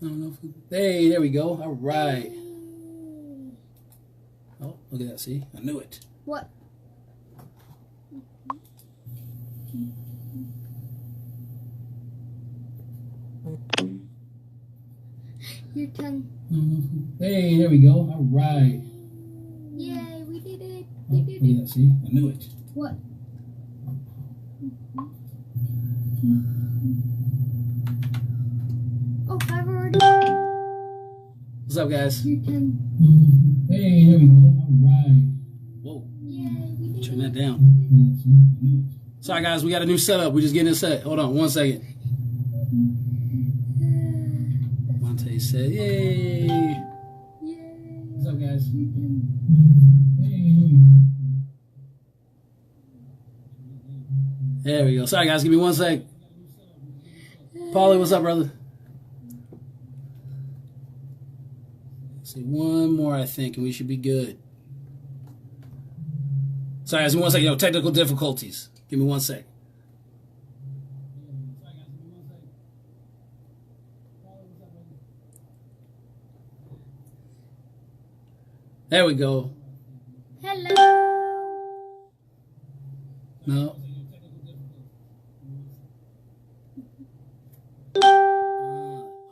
I don't know hey, there we go. All right. Oh, look at that. See? I knew it. What? Your tongue. Hey, there we go. All right. Yay, we did it. Oh, look at that. See? I knew it. What? Oh, 5 already. What's up, guys? Your tongue. Hey, there we go. All right. Whoa. Yay, we did Turn it. that down. Sorry, guys. We got a new setup. We're just getting it set. Hold on 1 second. Amonte said, yay. Yay. What's up, guys? There we go. Sorry, guys. Give me 1 sec. Paulie, what's up, brother? Let's see, one more, I think, and we should be good. Sorry, guys. Give me 1 second. Technical difficulties. Give me 1 sec. There we go. Hello. No.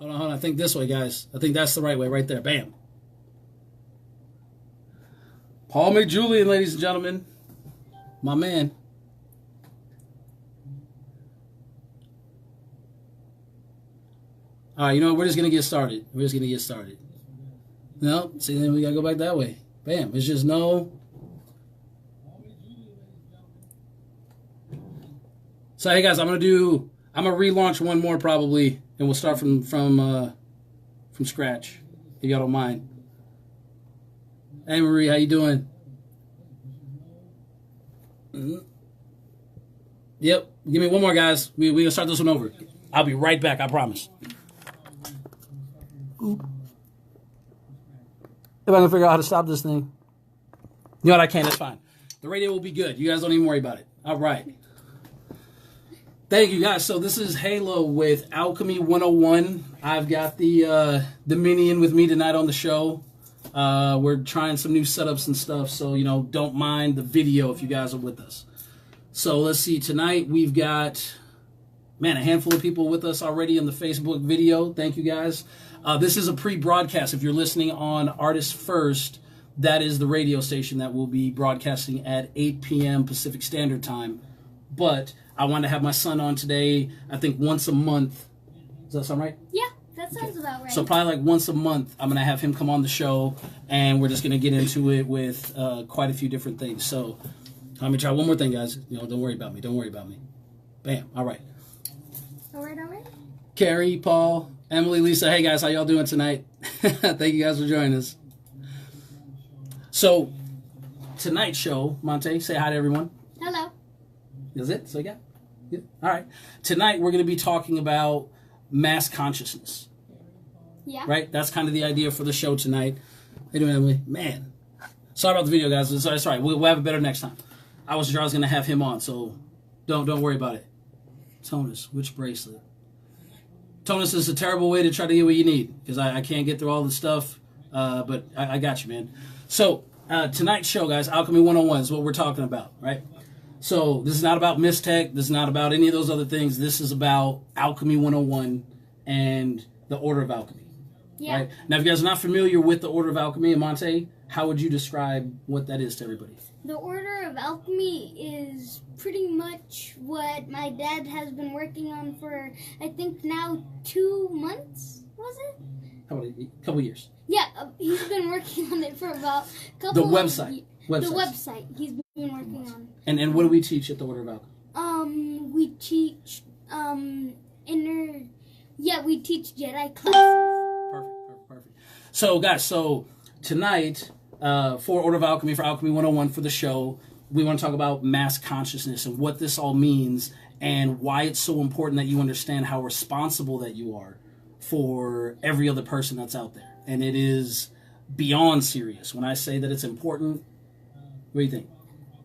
Hold on. I think this way, guys. I think that's the right way, right there. Bam. Paul McJulian, ladies and gentlemen. My man. All right, you know what? We're just going to get started. No, see, then we got to go back that way. Bam. It's just no. So, hey, guys, I'm going to relaunch one more probably, and we'll start from scratch, if y'all don't mind. Hey, Marie, how you doing? Yep. Give me one more, guys. We're going to start this one over. I'll be right back, I promise. If I can figure out how to stop this thing. You know what? I can't. That's fine. The radio will be good. You guys don't even worry about it. All right. Thank you, guys. So this is Halo with Alchemy 101. I've got the Minion with me tonight on the show. We're trying some new setups and stuff, so, don't mind the video if you guys are with us. So let's see. Tonight we've got, a handful of people with us already in the Facebook video. Thank you, guys. This is a pre-broadcast. If you're listening on Artist First, that is the radio station that will be broadcasting at 8 p.m. Pacific Standard Time. But I wanted to have my son on today, I think once a month. Does that sound right? Yeah, that sounds about right. So probably like once a month, I'm going to have him come on the show, and we're just going to get into it with quite a few different things. So let me try one more thing, guys. Don't worry about me. Bam. All right. All right. Carrie, Paul, Emily, Lisa. Hey, guys. How y'all doing tonight? Thank you guys for joining us. So tonight's show, Monte, say hi to everyone. Hello. Is it? So yeah. All right. Tonight we're going to be talking about mass consciousness. Yeah. Right? That's kind of the idea for the show tonight. How you doing, Emily? Man. Sorry about the video, guys. It's all right. We'll have it better next time. I was going to have him on, so don't worry about it. Tonus, which bracelet? Tonus is a terrible way to try to get what you need, because I can't get through all the stuff, but I got you, man. So tonight's show, guys, Alchemy 101 is what we're talking about, right? So this is not about Mystech. This is not about any of those other things. This is about Alchemy 101 and the Order of Alchemy. Yeah. Right? Now, if you guys are not familiar with the Order of Alchemy, Amonte, how would you describe what that is to everybody? The Order of Alchemy is pretty much what my dad has been working on for, I think, now 2 months, was it? How about a couple years? Yeah, he's been working on it for about a couple The website. The website he's been working on. And what do we teach at the Order of Alchemy? We teach, we teach Jedi classes. Perfect. So, guys, tonight, for Order of Alchemy, for Alchemy 101 for the show, we want to talk about mass consciousness and what this all means and why it's so important that you understand how responsible that you are for every other person that's out there. And it is beyond serious. When I say that it's important, what do you think?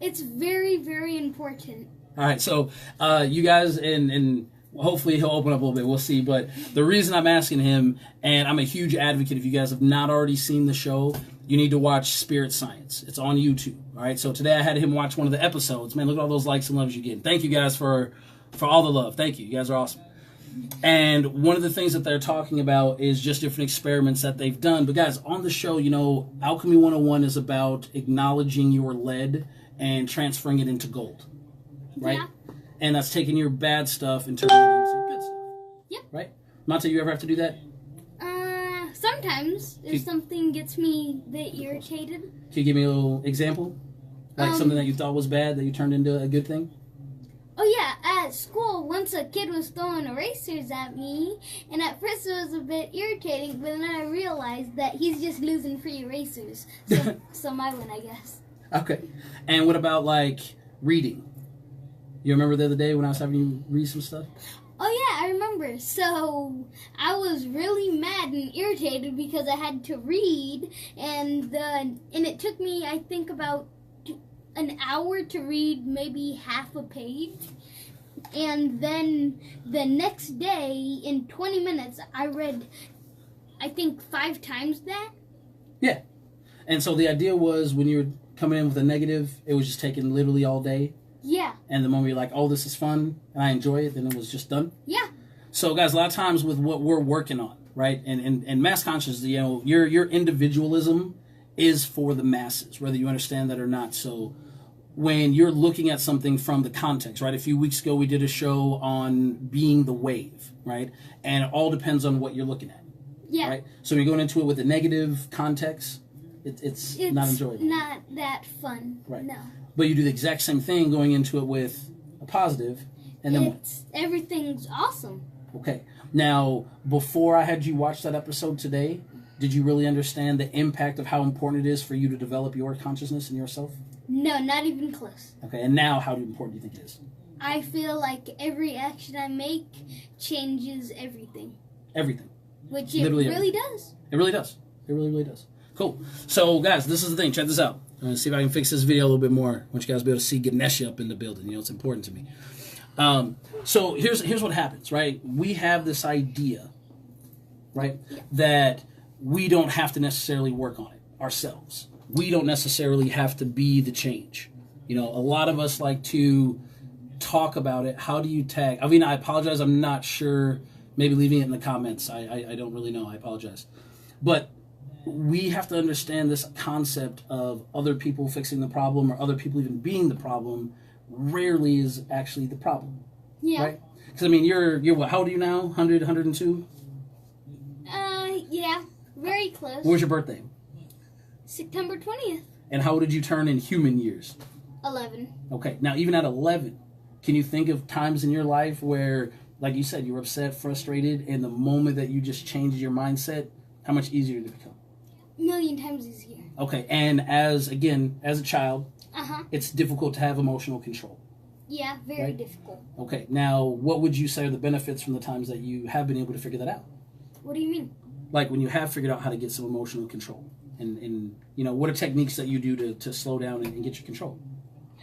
It's very, very important. All right, so you guys, and hopefully he'll open up a little bit. We'll see. But the reason I'm asking him, and I'm a huge advocate, if you guys have not already seen the show, you need to watch Spirit Science. It's on YouTube. All right. So today I had him watch one of the episodes. Man, look at all those likes and loves you're getting. Thank you guys for all the love. Thank you. You guys are awesome. And one of the things that they're talking about is just different experiments that they've done. But guys, on the show, you know, Alchemy 101 is about acknowledging your lead and transferring it into gold. Right? Yeah. And that's taking your bad stuff and turning it into good stuff. Yep. Right? Monte, you ever have to do that? Sometimes if something gets me a bit irritated. Can you give me a little example? Like something that you thought was bad that you turned into a good thing? Oh yeah, at school, once a kid was throwing erasers at me, and at first it was a bit irritating, but then I realized that he's just losing free erasers. So my win, I guess. Okay. And what about, like, reading? You remember the other day when I was having you read some stuff? Oh yeah, I remember. So I was really mad and irritated because I had to read, and it took me, I think, about an hour to read maybe half a page. And then the next day, in 20 minutes, I read, I think, 5 times that. Yeah. And so the idea was when you were coming in with a negative, it was just taking literally all day. Yeah. And the moment you're like, oh, this is fun, and I enjoy it, then it was just done. Yeah. So, guys, a lot of times with what we're working on, right, and mass consciousness, you know, your individualism is for the masses, whether you understand that or not. So when you're looking at something from the context, right, a few weeks ago we did a show on being the wave, right, and it all depends on what you're looking at. Yeah. Right? So when you're going into it with a negative context, it's not enjoyable. Not that fun. Right. No. But you do the exact same thing going into it with a positive, and then everything's awesome. Okay. Now, before I had you watch that episode today, did you really understand the impact of how important it is for you to develop your consciousness and yourself? No, not even close. Okay. And now, how important do you think it is? I feel like every action I make changes everything. Everything. Which it really does. It really does. It really, really does. Cool. So, guys, this is the thing. Check this out. I'm going to see if I can fix this video a little bit more. I want you guys to be able to see Ganesh up in the building. You know, it's important to me. So here's what happens, right? We have this idea, right, that we don't have to necessarily work on it ourselves. We don't necessarily have to be the change. You know, a lot of us like to talk about it. How do you tag? I mean, I apologize. I'm not sure. Maybe leaving it in the comments. I don't really know. I apologize. But we have to understand this concept of other people fixing the problem or other people even being the problem rarely is actually the problem. Yeah. Right? Because, I mean, you're what? How old are you now? 100, 102? Yeah. Very close. What was your birthday? September 20th. And how old did you turn in human years? 11. Okay. Now, even at 11, can you think of times in your life where, like you said, you were upset, frustrated, and the moment that you just changed your mindset, how much easier did it become? A million times easier. Okay. And as a child, it's difficult to have emotional control. Yeah, very difficult. Okay. Now, what would you say are the benefits from the times that you have been able to figure that out? What do you mean? Like when you have figured out how to get some emotional control. And you know, what are techniques that you do to slow down and get your control?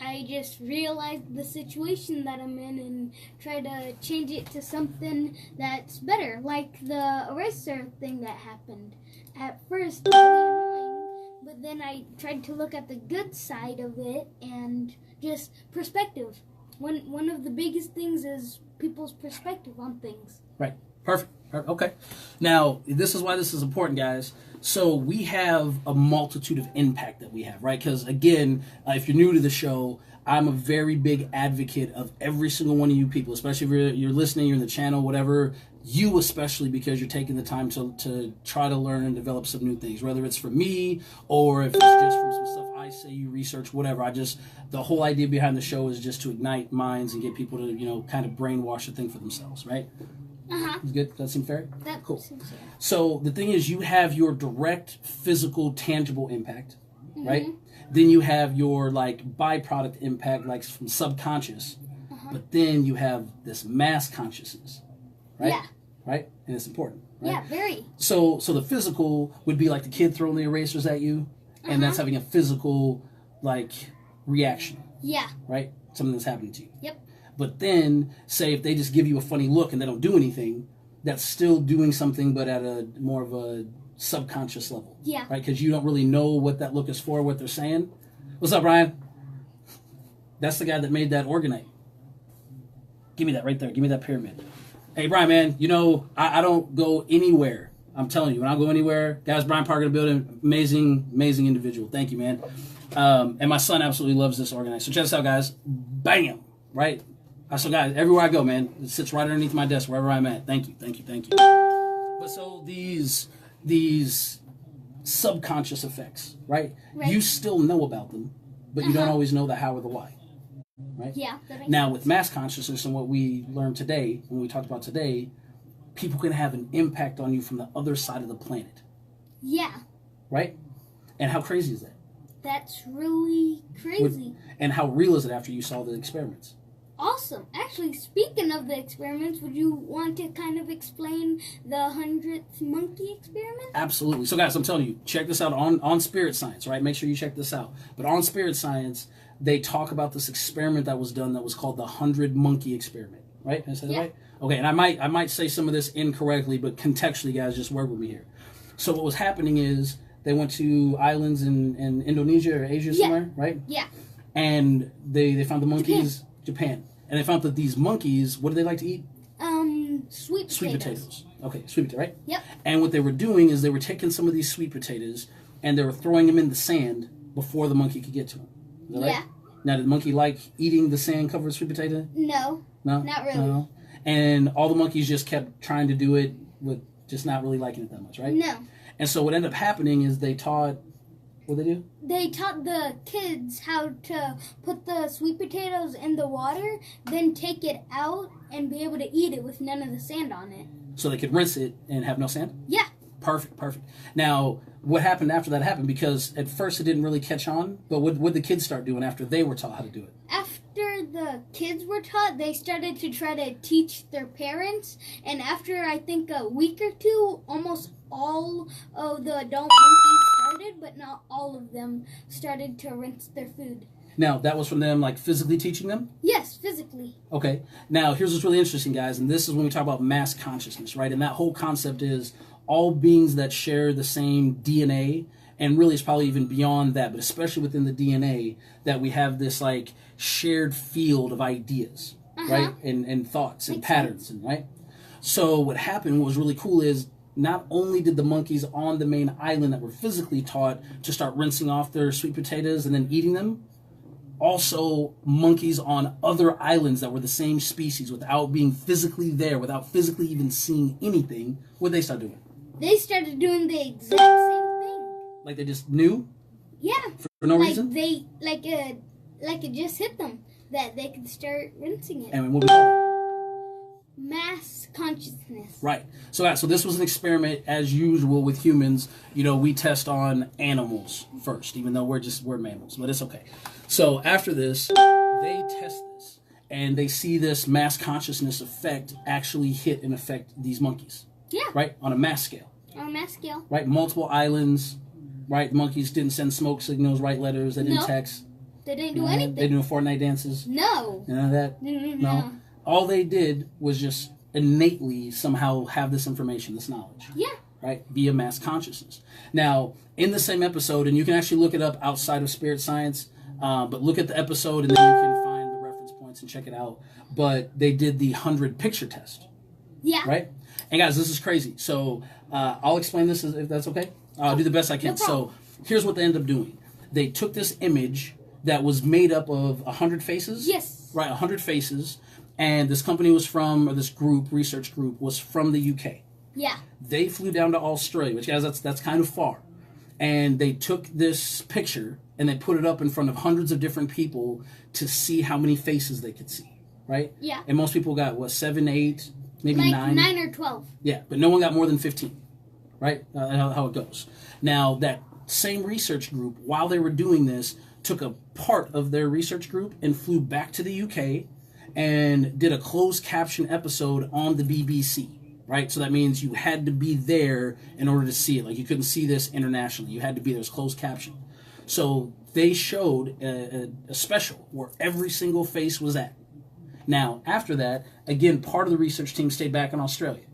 I just realized the situation that I'm in and try to change it to something that's better. Like the eraser thing that happened. At first, it was annoying, but then I tried to look at the good side of it and just perspective. One of the biggest things is people's perspective on things. Right. Perfect. Okay. Now, this is why this is important, guys. So we have a multitude of impact that we have, right? Because, again, if you're new to the show, I'm a very big advocate of every single one of you people, especially if you're listening, you're in the channel, whatever, you especially, because you're taking the time to try to learn and develop some new things, whether it's from me or if it's just from some stuff I say, you research, whatever. The whole idea behind the show is just to ignite minds and get people to, you know, kind of brainwash the thing for themselves, right? Good? Does that seem fair? Cool. Seems fair. So the thing is, you have your direct, physical, tangible impact, right? Then you have your, like, byproduct impact, like from subconscious. But then you have this mass consciousness, right? Yeah. Right? And it's important, right? Yeah, very. So the physical would be like the kid throwing the erasers at you, and that's having a physical, like, reaction. Yeah. Right? Something that's happening to you. Yep. But then, say if they just give you a funny look and they don't do anything, that's still doing something, but at a more of a subconscious level. Yeah. Right? Because you don't really know what that look is for, what they're saying. What's up, Brian? That's the guy that made that organite. Give me that right there. Give me that pyramid. Hey, Brian, man, you know, I don't go anywhere. I'm telling you, when I go anywhere, guys, Brian Parker in the building, amazing, amazing individual. Thank you, man. And my son absolutely loves this organizer. So check this out, guys. Bam! Right? So, guys, everywhere I go, man, it sits right underneath my desk, wherever I'm at. Thank you, thank you, thank you. But so these subconscious effects, right? You still know about them, but you don't always know the how or the why. Right? Yeah. Now, with mass consciousness and what we learned today, when we talked about today, people can have an impact on you from the other side of the planet. Yeah. Right? And how crazy is that? That's really crazy. And how real is it after you saw the experiments? Awesome. Actually, speaking of the experiments, would you want to kind of explain the 100th monkey experiment? Absolutely. So, guys, I'm telling you, check this out on Spirit Science, right? Make sure you check this out. But on Spirit Science, they talk about this experiment that was done that was called the 100 monkey experiment, right? Did I say that right? Okay, and I might say some of this incorrectly, but contextually, guys, just work with me here. So what was happening is they went to islands in Indonesia or Asia somewhere, right? Yeah. And they found the monkeys, Japan. And they found that these monkeys, what do they like to eat? Sweet potatoes. Okay, sweet potato, right? Yep. And what they were doing is they were taking some of these sweet potatoes and they were throwing them in the sand before the monkey could get to them. Is that right? Now, did the monkey like eating the sand-covered sweet potato? No. No? Not really. No. And all the monkeys just kept trying to do it with just not really liking it that much, right? No. And so what ended up happening is they taught... What did they do? They taught the kids how to put the sweet potatoes in the water, then take it out and be able to eat it with none of the sand on it. So they could rinse it and have no sand? Yeah. Perfect. Now, what happened after that happened? Because at first it didn't really catch on, but what did the kids start doing after they were taught how to do it? After the kids were taught, they started to try to teach their parents, and after I think a week or two, almost all of the adult monkeys started, but not all of them started to rinse their food. Now, that was from them, like, physically teaching them? Yes, physically. Okay. Now, here's what's really interesting, guys, and this is when we talk about mass consciousness, right? And that whole concept is all beings that share the same DNA, and really it's probably even beyond that, but especially within the DNA, that we have this, like, shared field of ideas, right? And thoughts and patterns, and right? So what happened, what was really cool is not only did the monkeys on the main island that were physically taught to start rinsing off their sweet potatoes and then eating them, also monkeys on other islands that were the same species without being physically there, without physically even seeing anything, what did they start doing? They started doing the exact same thing. Like they just knew? Yeah. For no reason? Like it just hit them that they could start rinsing it. And what we call it? Mass consciousness. Right. So this was an experiment, as usual with humans. You know, we test on animals first, even though we're mammals, but it's okay. So after this, they test this, and they see this mass consciousness effect actually hit and affect these monkeys. Yeah. Right? On a mass scale. On a mass scale. Right? Multiple islands. Right? The monkeys didn't send smoke signals, write letters, they didn't text. They didn't do anything. They didn't do Fortnite dances. No. None of that? No. All they did was just innately somehow have this information, this knowledge. Yeah. Right? Via mass consciousness. Now, in the same episode, and you can actually look it up outside of Spirit Science, but look at the episode and then you can find the reference points and check it out. But they did the 100 picture test. Yeah. Right? And guys, this is crazy. So I'll explain this if that's okay. I'll do the best I can. So here's what they ended up doing. They took this image that was made up of 100 faces. Yes. Right, 100 faces. And this company was from, or this group, research group, was from the UK. Yeah. They flew down to Australia, which, guys, that's kind of far. And they took this picture and they put it up in front of hundreds of different people to see how many faces they could see, right? Yeah. And most people got, 7, 8, maybe like 9? 9 or 12. Yeah, but no one got more than 15, right? How it goes. Now, that same research group, while they were doing this, took a part of their research group and flew back to the UK and did a closed caption episode on the BBC, right? So that means you had to be there in order to see it. Like, you couldn't see this internationally. You had to be there. It was closed caption. So they showed a special where every single face was at. Now, after that, again, part of the research team stayed back in Australia,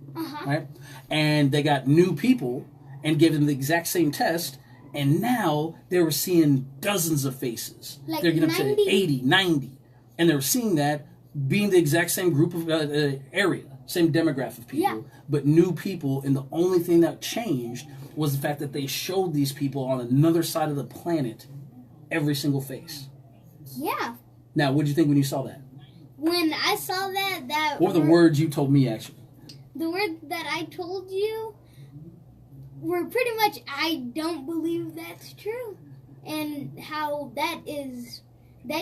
right? And they got new people and gave them the exact same test, and now they were seeing dozens of faces. Like they're getting up to 80, 90. And they were seeing that being the exact same group of area, same demographic of people, but new people, and the only thing that changed was the fact that they showed these people on another side of the planet every single face. Yeah. Now, what did you think when you saw that? When I saw that what were the words you told me, actually? The words that I told you were pretty much, I don't believe that's true. And how that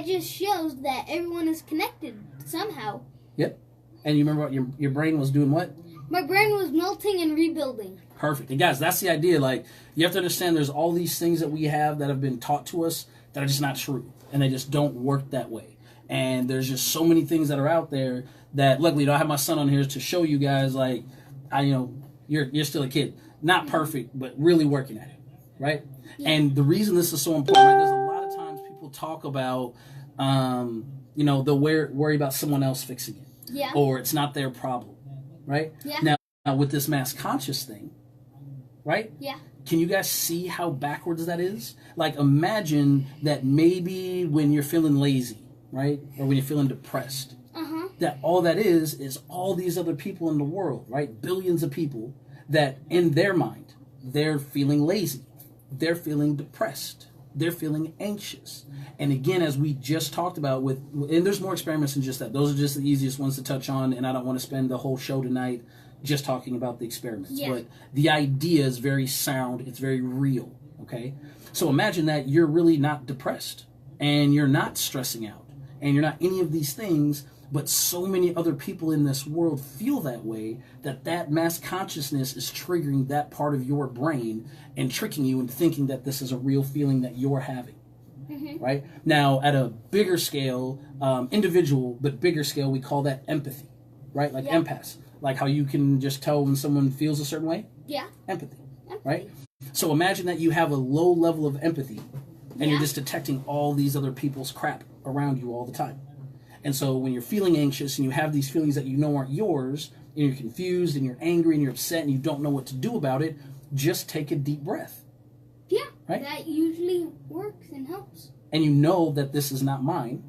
just shows that everyone is connected somehow. Yep. And you remember what your brain was doing what? My brain was melting and rebuilding. Perfect. And guys, that's the idea. Like, you have to understand there's all these things that we have that have been taught to us that are just not true. And they just don't work that way. And there's just so many things that are out there that, luckily, I have my son on here to show you guys, like, you're still a kid. Not perfect, but really working at it, right? Yeah. And the reason this is so important, right, there's a lot of times people talk about, they'll worry about someone else fixing it. Yeah. Or it's not their problem, right? Yeah. Now, with this mass conscious thing, right? Yeah. Can you guys see how backwards that is? Like, imagine that maybe when you're feeling lazy, right? Or when you're feeling depressed, that all that is all these other people in the world, right? Billions of people that in their mind, they're feeling lazy. They're feeling depressed. They're feeling anxious. And again, as we just talked about and there's more experiments than just that. Those are just the easiest ones to touch on, and I don't want to spend the whole show tonight just talking about the experiments. Yeah. But the idea is very sound. It's very real, okay? So imagine that you're really not depressed, and you're not stressing out, and you're not any of these things, but so many other people in this world feel that way, that mass consciousness is triggering that part of your brain and tricking you into thinking that this is a real feeling that you're having. Right? Now, at a bigger scale, individual, but bigger scale, we call that empathy, right? Like empaths. Like how you can just tell when someone feels a certain way? Yeah. Empathy, right? So imagine that you have a low level of empathy, and you're just detecting all these other people's crap around you all the time. And so when you're feeling anxious and you have these feelings that you know aren't yours, and you're confused and you're angry and you're upset and you don't know what to do about it, just take a deep breath. Yeah, right? That usually works and helps. And you know that this is not mine,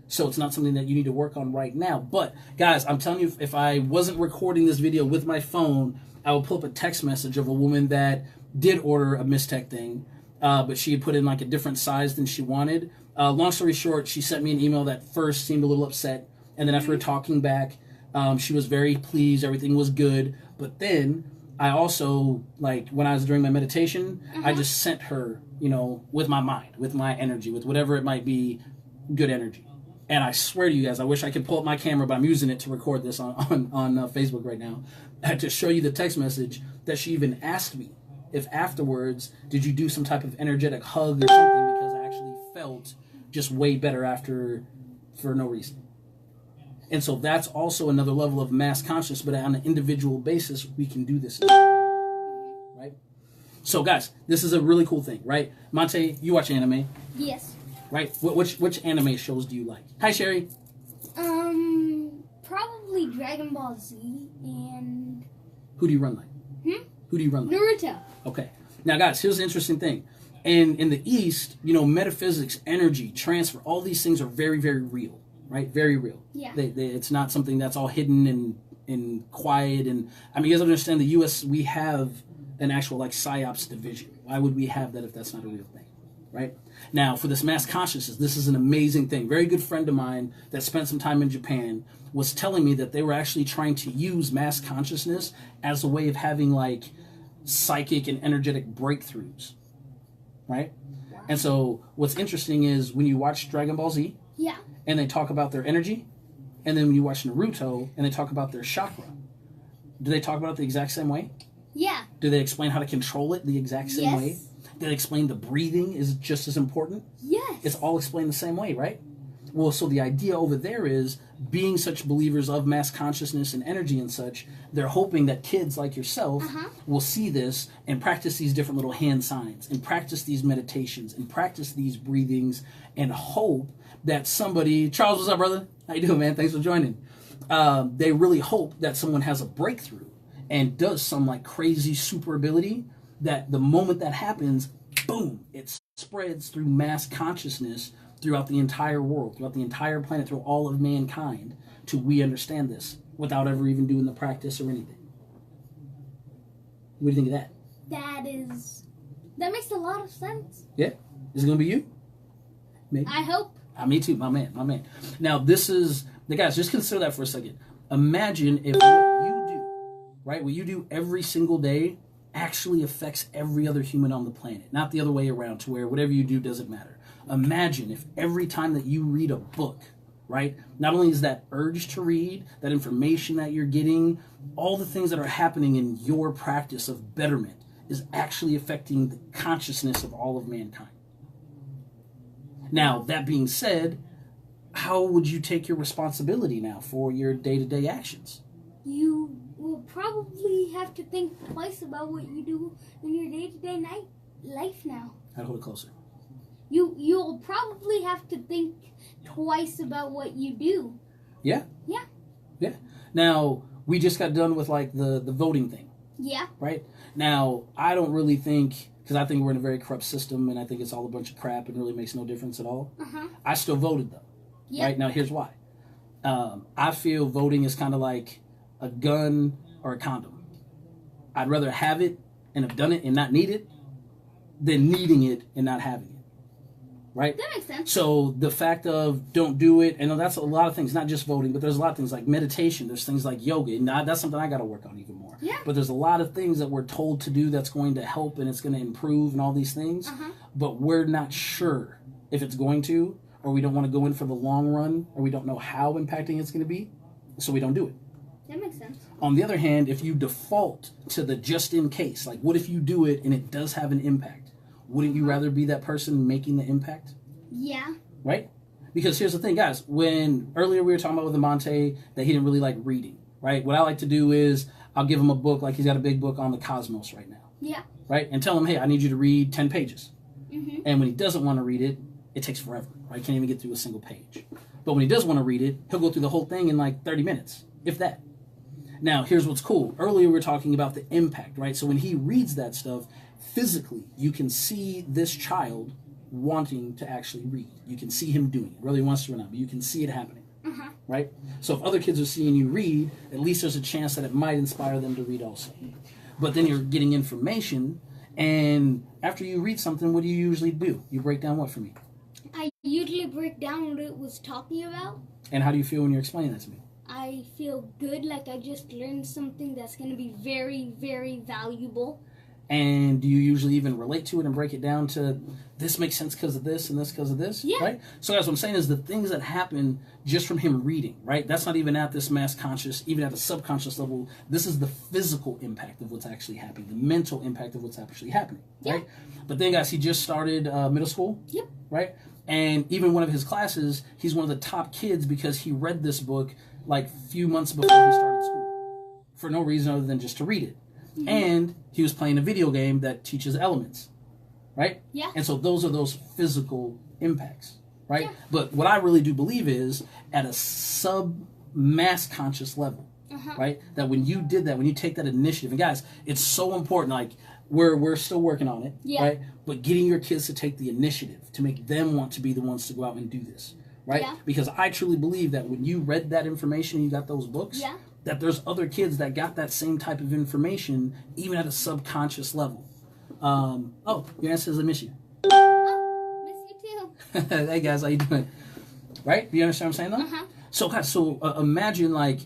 so it's not something that you need to work on right now. But, guys, I'm telling you, if I wasn't recording this video with my phone, I would pull up a text message of a woman that did order a Mistech thing, but she had put in like a different size than she wanted. Long story short, she sent me an email that first seemed a little upset, and then after talking back, she was very pleased, everything was good. But then I also, like, when I was doing my meditation, I just sent her, with my mind, with my energy, with whatever it might be, good energy. And I swear to you guys, I wish I could pull up my camera, but I'm using it to record this on Facebook right now, to show you the text message that she even asked me if afterwards, did you do some type of energetic hug or something, because I actually felt just way better after for no reason. And so that's also another level of mass consciousness, but on an individual basis, we can do this, right? So guys, this is a really cool thing, right? Monte, you watch anime? Yes. Right? Which anime shows do you like? Hi, Sherry. Probably Dragon Ball Z and... Who do you run like? Who do you run like? Naruto. Okay. Now, guys, here's the interesting thing. In the East, metaphysics, energy, transfer, all these things are very, very real, right? Very real. Yeah. It's not something that's all hidden and quiet. And I mean, you guys understand the U.S., we have an actual, like, PSYOPs division. Why would we have that if that's not a real thing, right? Now, for this mass consciousness, this is an amazing thing. Very good friend of mine that spent some time in Japan was telling me that they were actually trying to use mass consciousness as a way of having, like, psychic and energetic breakthroughs, right? Wow. And so what's interesting is when you watch Dragon Ball Z, and they talk about their energy, and then when you watch Naruto and they talk about their chakra, do they talk about it the exact same way? Yeah. Do they explain how to control it the exact same way? Do they explain the breathing is just as important? Yes. It's all explained the same way, right? Well, so the idea over there is, being such believers of mass consciousness and energy and such, they're hoping that kids like yourself will see this and practice these different little hand signs and practice these meditations and practice these breathings and hope that somebody, Charles, what's up, brother? How you doing, man? Thanks for joining. They really hope that someone has a breakthrough and does some like crazy super ability that the moment that happens, boom, it spreads through mass consciousness throughout the entire world, throughout the entire planet, through all of mankind, to we understand this without ever even doing the practice or anything. What do you think of that? That makes a lot of sense. Yeah? Is it going to be you? Maybe. I hope. Me too, my man. Now, this is, the guys, just consider that for a second. Imagine if what you do, right, what you do every single day actually affects every other human on the planet, not the other way around, to where whatever you do doesn't matter. Imagine if every time that you read a book, right, not only is that urge to read, that information that you're getting, all the things that are happening in your practice of betterment is actually affecting the consciousness of all of mankind. Now, that being said, how would you take your responsibility now for your day-to-day actions? You will probably have to think twice about what you do in your day-to-day life now. I'd hold it closer. You'll probably have to think twice about what you do. Yeah. Yeah. Yeah. Now, we just got done with like the voting thing. Yeah. Right? Now, I don't really think, because I think we're in a very corrupt system and I think it's all a bunch of crap and really makes no difference at all. I still voted though. Yep. Right? Now, here's why. I feel voting is kind of like a gun or a condom. I'd rather have it and have done it and not need it than needing it and not having it. Right? That makes sense. So the fact of don't do it, and that's a lot of things, not just voting, but there's a lot of things like meditation. There's things like yoga, and that's something I got to work on even more. Yeah. But there's a lot of things that we're told to do that's going to help and it's going to improve and all these things, but we're not sure if it's going to, or we don't want to go in for the long run, or we don't know how impacting it's going to be, so we don't do it. That makes sense. On the other hand, if you default to the just in case, like what if you do it and it does have an impact? Wouldn't you rather be that person making the impact? Yeah. Right? Because here's the thing, guys. When earlier we were talking about with Amonte that he didn't really like reading, right? What I like to do is I'll give him a book, like he's got a big book on the cosmos right now. Yeah. Right? And tell him, hey, I need you to read 10 pages. And when he doesn't want to read it, it takes forever. Right? Can't even get through a single page. But when he does want to read it, he'll go through the whole thing in like 30 minutes, if that. Now, here's what's cool. Earlier we were talking about the impact, right? So when he reads that stuff, physically, you can see this child wanting to actually read. You can see him doing it, whether he wants to or not, but you can see it happening, right? So if other kids are seeing you read, at least there's a chance that it might inspire them to read also. But then you're getting information, and after you read something, what do you usually do? You break down what for me? I usually break down what it was talking about. And how do you feel when you're explaining that to me? I feel good, like I just learned something that's going to be very, very valuable. And do you usually even relate to it and break it down to this makes sense because of this and this because of this? Yeah. Right? So guys, what I'm saying is the things that happen just from him reading, right? That's not even at this mass conscious, even at the subconscious level. This is the physical impact of what's actually happening, the mental impact of what's actually happening, right? But then, guys, he just started middle school, right? And even one of his classes, he's one of the top kids because he read this book like a few months before he started school for no reason other than just to read it. And he was playing a video game that teaches elements, right? Yeah. And so those are those physical impacts, right? Yeah. But what I really do believe is at a sub-mass conscious level, right? That when you did that, when you take that initiative, and guys, it's so important, like we're still working on it, right? But getting your kids to take the initiative, to make them want to be the ones to go out and do this, right? Yeah. Because I truly believe that when you read that information, you got those books, that there's other kids that got that same type of information, even at a subconscious level. Oh, your answer says I miss you. Oh, miss you too. Hey guys, how you doing? Right? Do you understand what I'm saying though? So guys, imagine like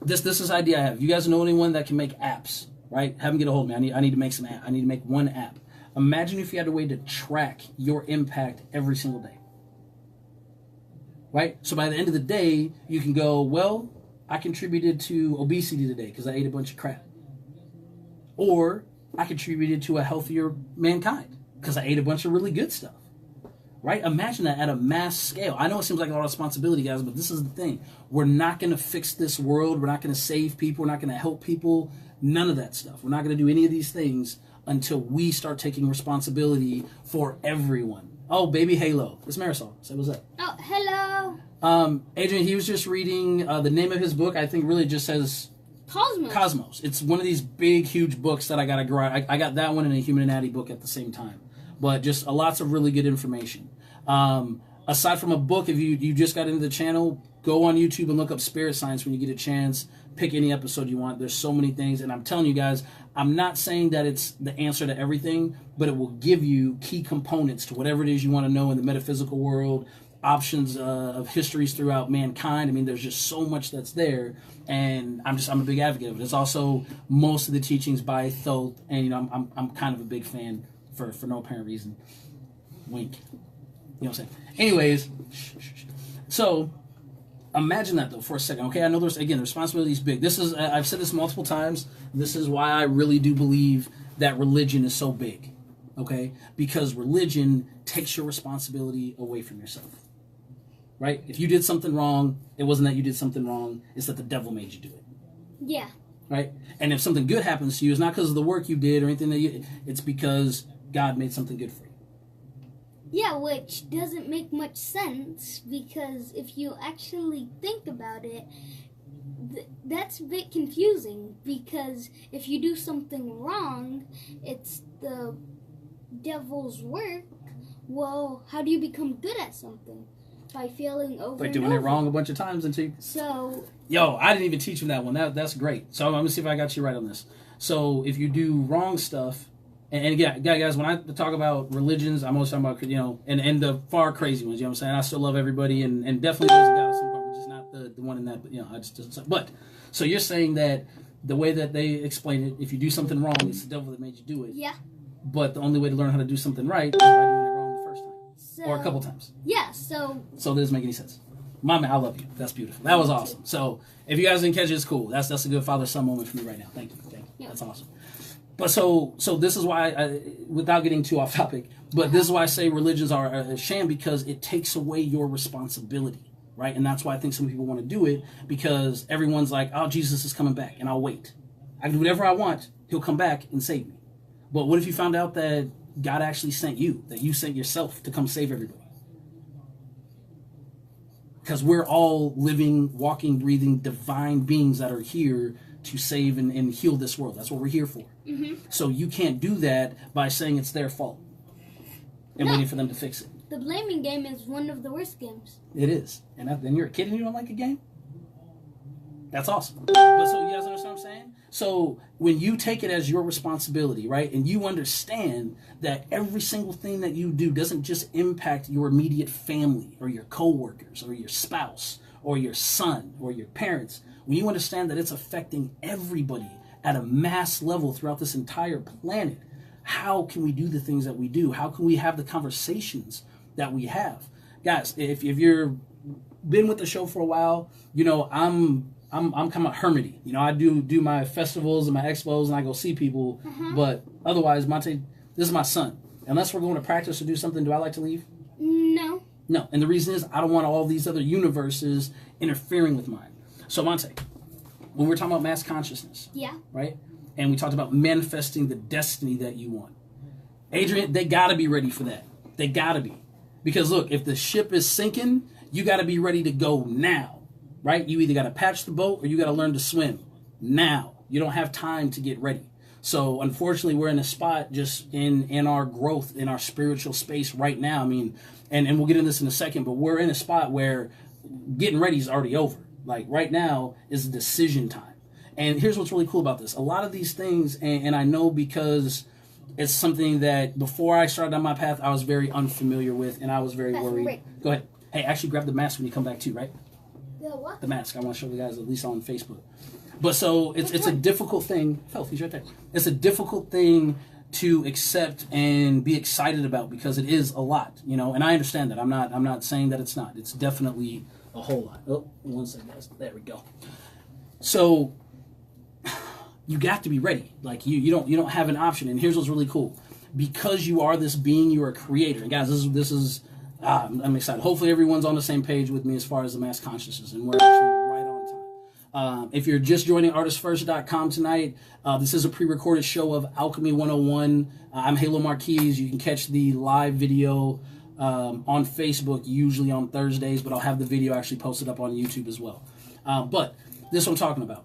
this is idea I have. You guys know anyone that can make apps, right? Have them get a hold of me. I need to make some app. I need to make one app. Imagine if you had a way to track your impact every single day. Right? So by the end of the day, you can go, well, I contributed to obesity today because I ate a bunch of crap. Or I contributed to a healthier mankind because I ate a bunch of really good stuff. right? Imagine that at a mass scale. I know it seems like a lot of responsibility, guys, but this is the thing. We're not going to fix this world. We're not going to save people. We're not going to help people. None of that stuff. We're not going to do any of these things until we start taking responsibility for everyone. Oh, baby Halo. It's Marisol. Say what's up. Oh, hello. Adrian, he was just reading the name of his book. I think really just says Cosmos. It's one of these big, huge books that I got to grow. I got that one and a Human Anatomy book at the same time. But just lots of really good information. Aside from a book, if you just got into the channel, go on YouTube and look up Spirit Science when you get a chance. Pick any episode you want. There's so many things. And I'm telling you guys, I'm not saying that it's the answer to everything, but it will give you key components to whatever it is you want to know in the metaphysical world, options of histories throughout mankind. I mean, there's just so much that's there. And I'm a big advocate of it. It's also most of the teachings by Thoth. And, you know, I'm kind of a big fan for no apparent reason. Wink. You know what I'm saying? Anyways, so imagine that though for a second. Okay, I know the responsibility is big. This is, I've said this multiple times. This is why I really do believe that religion is so big. Okay, because religion takes your responsibility away from yourself. Right? If you did something wrong, it wasn't that you did something wrong. It's that the devil made you do it. Yeah. Right? And if something good happens to you, it's not because of the work you did or anything it's because God made something good for you. Yeah, which doesn't make much sense, because if you actually think about it, that's a bit confusing, because if you do something wrong, it's the devil's work. Well, how do you become good at something? By failing over By doing it wrong a bunch of times until you... So... Yo, I didn't even teach him that one. That's great. So I'm going to see if I got you right on this. So if you do wrong stuff... And again, guys, when I talk about religions, I'm always talking about, you know, and the far crazy ones, you know what I'm saying? I still love everybody, and definitely there's a God of some part, which is not the one in that, you know, I just, but, so you're saying that the way that they explain it, if you do something wrong, it's the devil that made you do it. Yeah. But the only way to learn how to do something right is by doing it wrong the first time. Or a couple times. Yeah, so it doesn't make any sense. Mama, I love you. That's beautiful. That was awesome. So if you guys didn't catch it, it's cool. That's a good father-son moment for me right now. Thank you. Yeah. That's awesome. But so this is why, without getting too off topic, but this is why I say religions are a sham, because it takes away your responsibility, right? And that's why I think some people want to do it, because everyone's like, oh, Jesus is coming back, and I'll wait. I can do whatever I want. He'll come back and save me. But what if you found out that God actually sent you, that you sent yourself to come save everybody? Because we're all living, walking, breathing, divine beings that are here to save and heal this world. That's what we're here for. Mm-hmm. So you can't do that by saying it's their fault and waiting for them to fix it. The blaming game is one of the worst games. It is. And then you're a kid and you don't like a game? That's awesome. But so you guys understand what I'm saying? So when you take it as your responsibility, right, and you understand that every single thing that you do doesn't just impact your immediate family or your coworkers or your spouse or your son or your parents, when you understand that it's affecting everybody at a mass level throughout this entire planet, how can we do the things that we do? How can we have the conversations that we have? Guys, if you've been with the show for a while, you know, I'm kind of hermity. You know, I do my festivals and my expos and I go see people, but otherwise, Monte, this is my son. Unless we're going to practice or do something, do I like to leave? No. No, and the reason is I don't want all these other universes interfering with mine. So, Monte, when we're talking about mass consciousness, right, and we talked about manifesting the destiny that you want, Adrian, they got to be ready for that. They got to be. Because, look, if the ship is sinking, you got to be ready to go now, right? You either got to patch the boat or you got to learn to swim now. You don't have time to get ready. So, unfortunately, we're in a spot just in our growth, in our spiritual space right now. I mean, and we'll get into this in a second, but we're in a spot where getting ready is already over. Like, right now is a decision time. And here's what's really cool about this. A lot of these things, and I know because it's something that before I started on my path, I was very unfamiliar with, and I was very worried. Right. Go ahead. Hey, actually grab the mask when you come back too, right? The what? The mask. I want to show you guys at least on Facebook. But so it's a difficult thing. Oh, he's right there. It's a difficult thing to accept and be excited about because it is a lot, you know. And I understand that. I'm not saying that it's not. It's definitely a whole lot. Oh, one second, guys. There we go. So you got to be ready. Like you don't have an option. And here's what's really cool. Because you are this being, you're a creator. And guys, this is I'm excited. Hopefully everyone's on the same page with me as far as the mass consciousness, and we're actually right on time. If you're just joining artistfirst.com tonight, this is a pre-recorded show of Alchemy 101. I'm Halo Marquise. You can catch the live video on Facebook, usually on Thursdays, but I'll have the video actually posted up on YouTube as well. But this is what I'm talking about.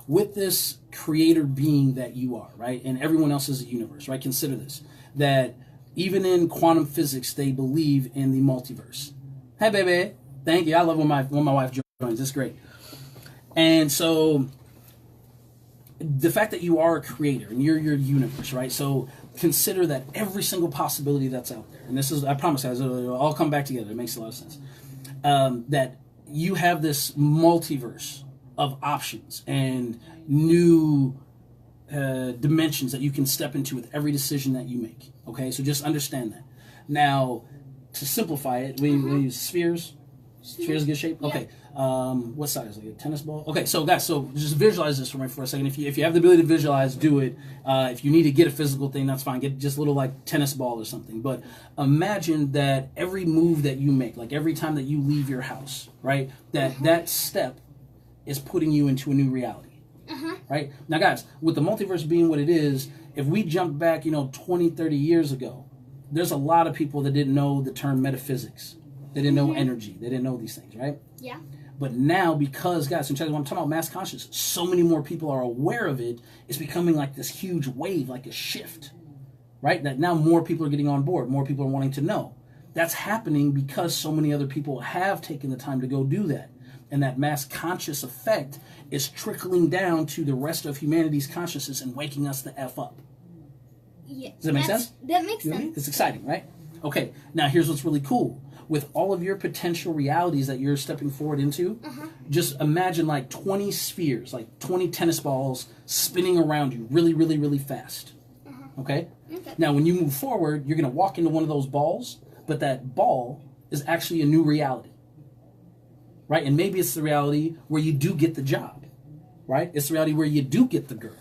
With this creator being that you are, right, and everyone else is a universe, right? Consider this, that even in quantum physics, they believe in the multiverse. Hey, baby. Thank you. I love when my wife joins. It's great. And so the fact that you are a creator and you're your universe, right? So consider that every single possibility that's out there, and this is, I promise guys, it'll all come back together. It makes a lot of sense. That you have this multiverse of options and new dimensions that you can step into with every decision that you make. Okay, so just understand that. Now, to simplify it, we use spheres. Spheres in good shape? Yeah. Okay. What size? Like a tennis ball? Okay, so guys, so just visualize this for me for a second. If you have the ability to visualize, do it. If you need to get a physical thing, that's fine. Get just a little like tennis ball or something. But imagine that every move that you make, like every time that you leave your house, right, that step is putting you into a new reality. Right? Now, guys, with the multiverse being what it is, if we jump back, 20, 30 years ago, there's a lot of people that didn't know the term metaphysics. They didn't know energy. They didn't know these things, right? Yeah. But now, because, guys, when I'm talking about mass consciousness, so many more people are aware of it, it's becoming like this huge wave, like a shift, right? That now more people are getting on board. More people are wanting to know. That's happening because so many other people have taken the time to go do that. And that mass conscious effect is trickling down to the rest of humanity's consciousness and waking us the F up. Yeah. Does that make sense? That makes sense. It's exciting, right? Okay, now here's what's really cool. With all of your potential realities that you're stepping forward into, just imagine like 20 spheres, like 20 tennis balls spinning around you really, really, really fast. Okay? Now, when you move forward, you're going to walk into one of those balls, but that ball is actually a new reality. Right? And maybe it's the reality where you do get the job. Right? It's the reality where you do get the girl.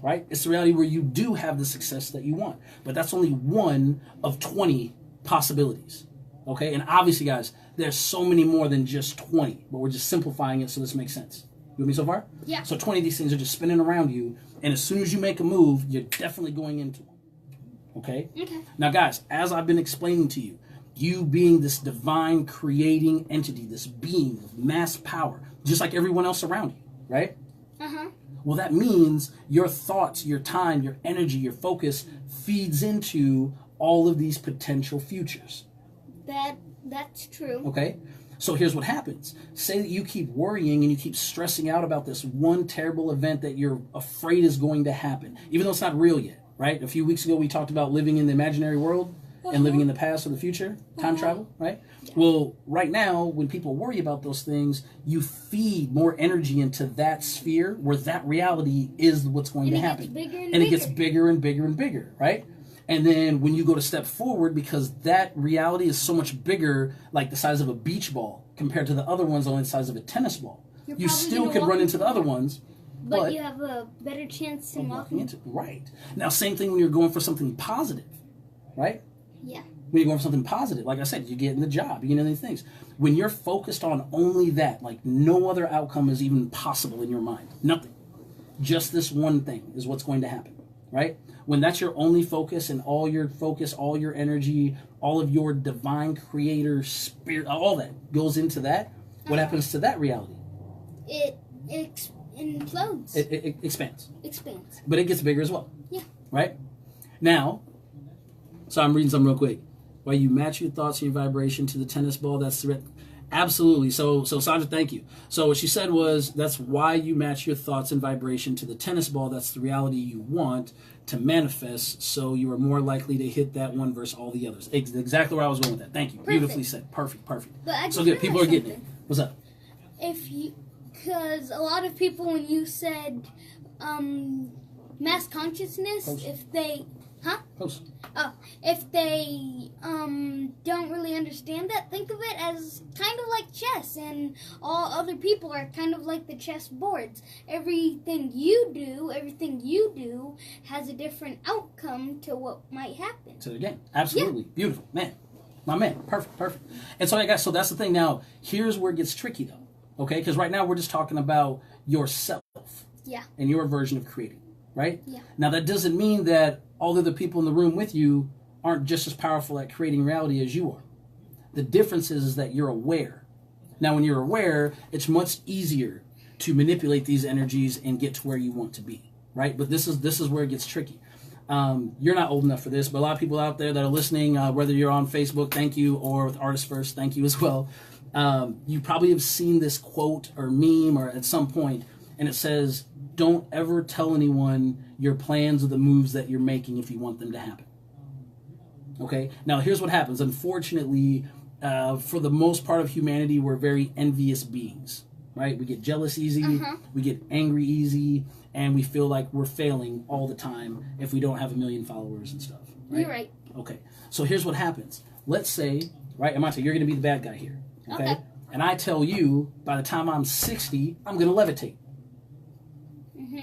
Right? It's the reality where you do have the success that you want. But that's only one of 20 possibilities. Okay? And obviously, guys, there's so many more than just 20. But we're just simplifying it so this makes sense. You with me so far? Yeah. So 20 of these things are just spinning around you. And as soon as you make a move, you're definitely going into them. Okay? Okay. Now, guys, as I've been explaining to you, you being this divine creating entity, this being of mass power, just like everyone else around you, right? Well, that means your thoughts, your time, your energy, your focus feeds into all of these potential futures. That's true. Okay? So here's what happens. Say that you keep worrying and you keep stressing out about this one terrible event that you're afraid is going to happen, even though it's not real yet, right? A few weeks ago, we talked about living in the imaginary world and living in the past or the future, time travel, right? Yeah. Well, right now, when people worry about those things, you feed more energy into that sphere where that reality is what's going to happen. And it gets bigger and bigger and bigger, right? And then when you go to step forward, because that reality is so much bigger, like the size of a beach ball, compared to the other ones only the size of a tennis ball. You still could run into the other ones. But you have a better chance to walking into. Right. Now, same thing when you're going for something positive, right? Yeah. When you're going for something positive, like I said, you're getting the job, you're getting these things. When you're focused on only that, like no other outcome is even possible in your mind. Nothing. Just this one thing is what's going to happen, right? When that's your only focus and all your focus, all your energy, all of your divine creator spirit, all that goes into that, what happens to that reality? It implodes. It expands. Expands. But it gets bigger as well. Yeah. Right? Now, so I'm reading something real quick. While you match your thoughts and your vibration to the tennis ball, that's the absolutely. So Sandra, thank you. So what she said was, that's why you match your thoughts and vibration to the tennis ball. That's the reality you want to manifest, so you are more likely to hit that one versus all the others. Exactly where I was going with that. Thank you. Perfect. Beautifully said. Perfect. So good. People are getting it. What's up? Because a lot of people, when you said mass consciousness, if they Huh? Close. Oh, if they don't really understand that, think of it as kind of like chess, and all other people are kind of like the chess boards. Everything you do has a different outcome to what might happen. To the game. Absolutely. Yeah. Beautiful. Man. My man. Perfect. And so, guys, so that's the thing. Now, here's where it gets tricky, though. Okay? Because right now we're just talking about yourself. Yeah. And your version of creating. Right? Yeah. Now, that doesn't mean that all the other people in the room with you aren't just as powerful at creating reality as you are. The difference is that you're aware. Now, when you're aware, it's much easier to manipulate these energies and get to where you want to be, right? But this is where it gets tricky. You're not old enough for this, but a lot of people out there that are listening, whether you're on Facebook, thank you, or with Artists First, thank you as well. You probably have seen this quote or meme or at some point, and it says, don't ever tell anyone your plans or the moves that you're making if you want them to happen. Okay? Now, here's what happens. Unfortunately, for the most part of humanity, we're very envious beings, right? We get jealous easy, we get angry easy, and we feel like we're failing all the time if we don't have 1 million followers and stuff. Right? You're right. Okay. So here's what happens. Let's say, right, Amonte, you're going to be the bad guy here. Okay? And I tell you, by the time I'm 60, I'm going to levitate.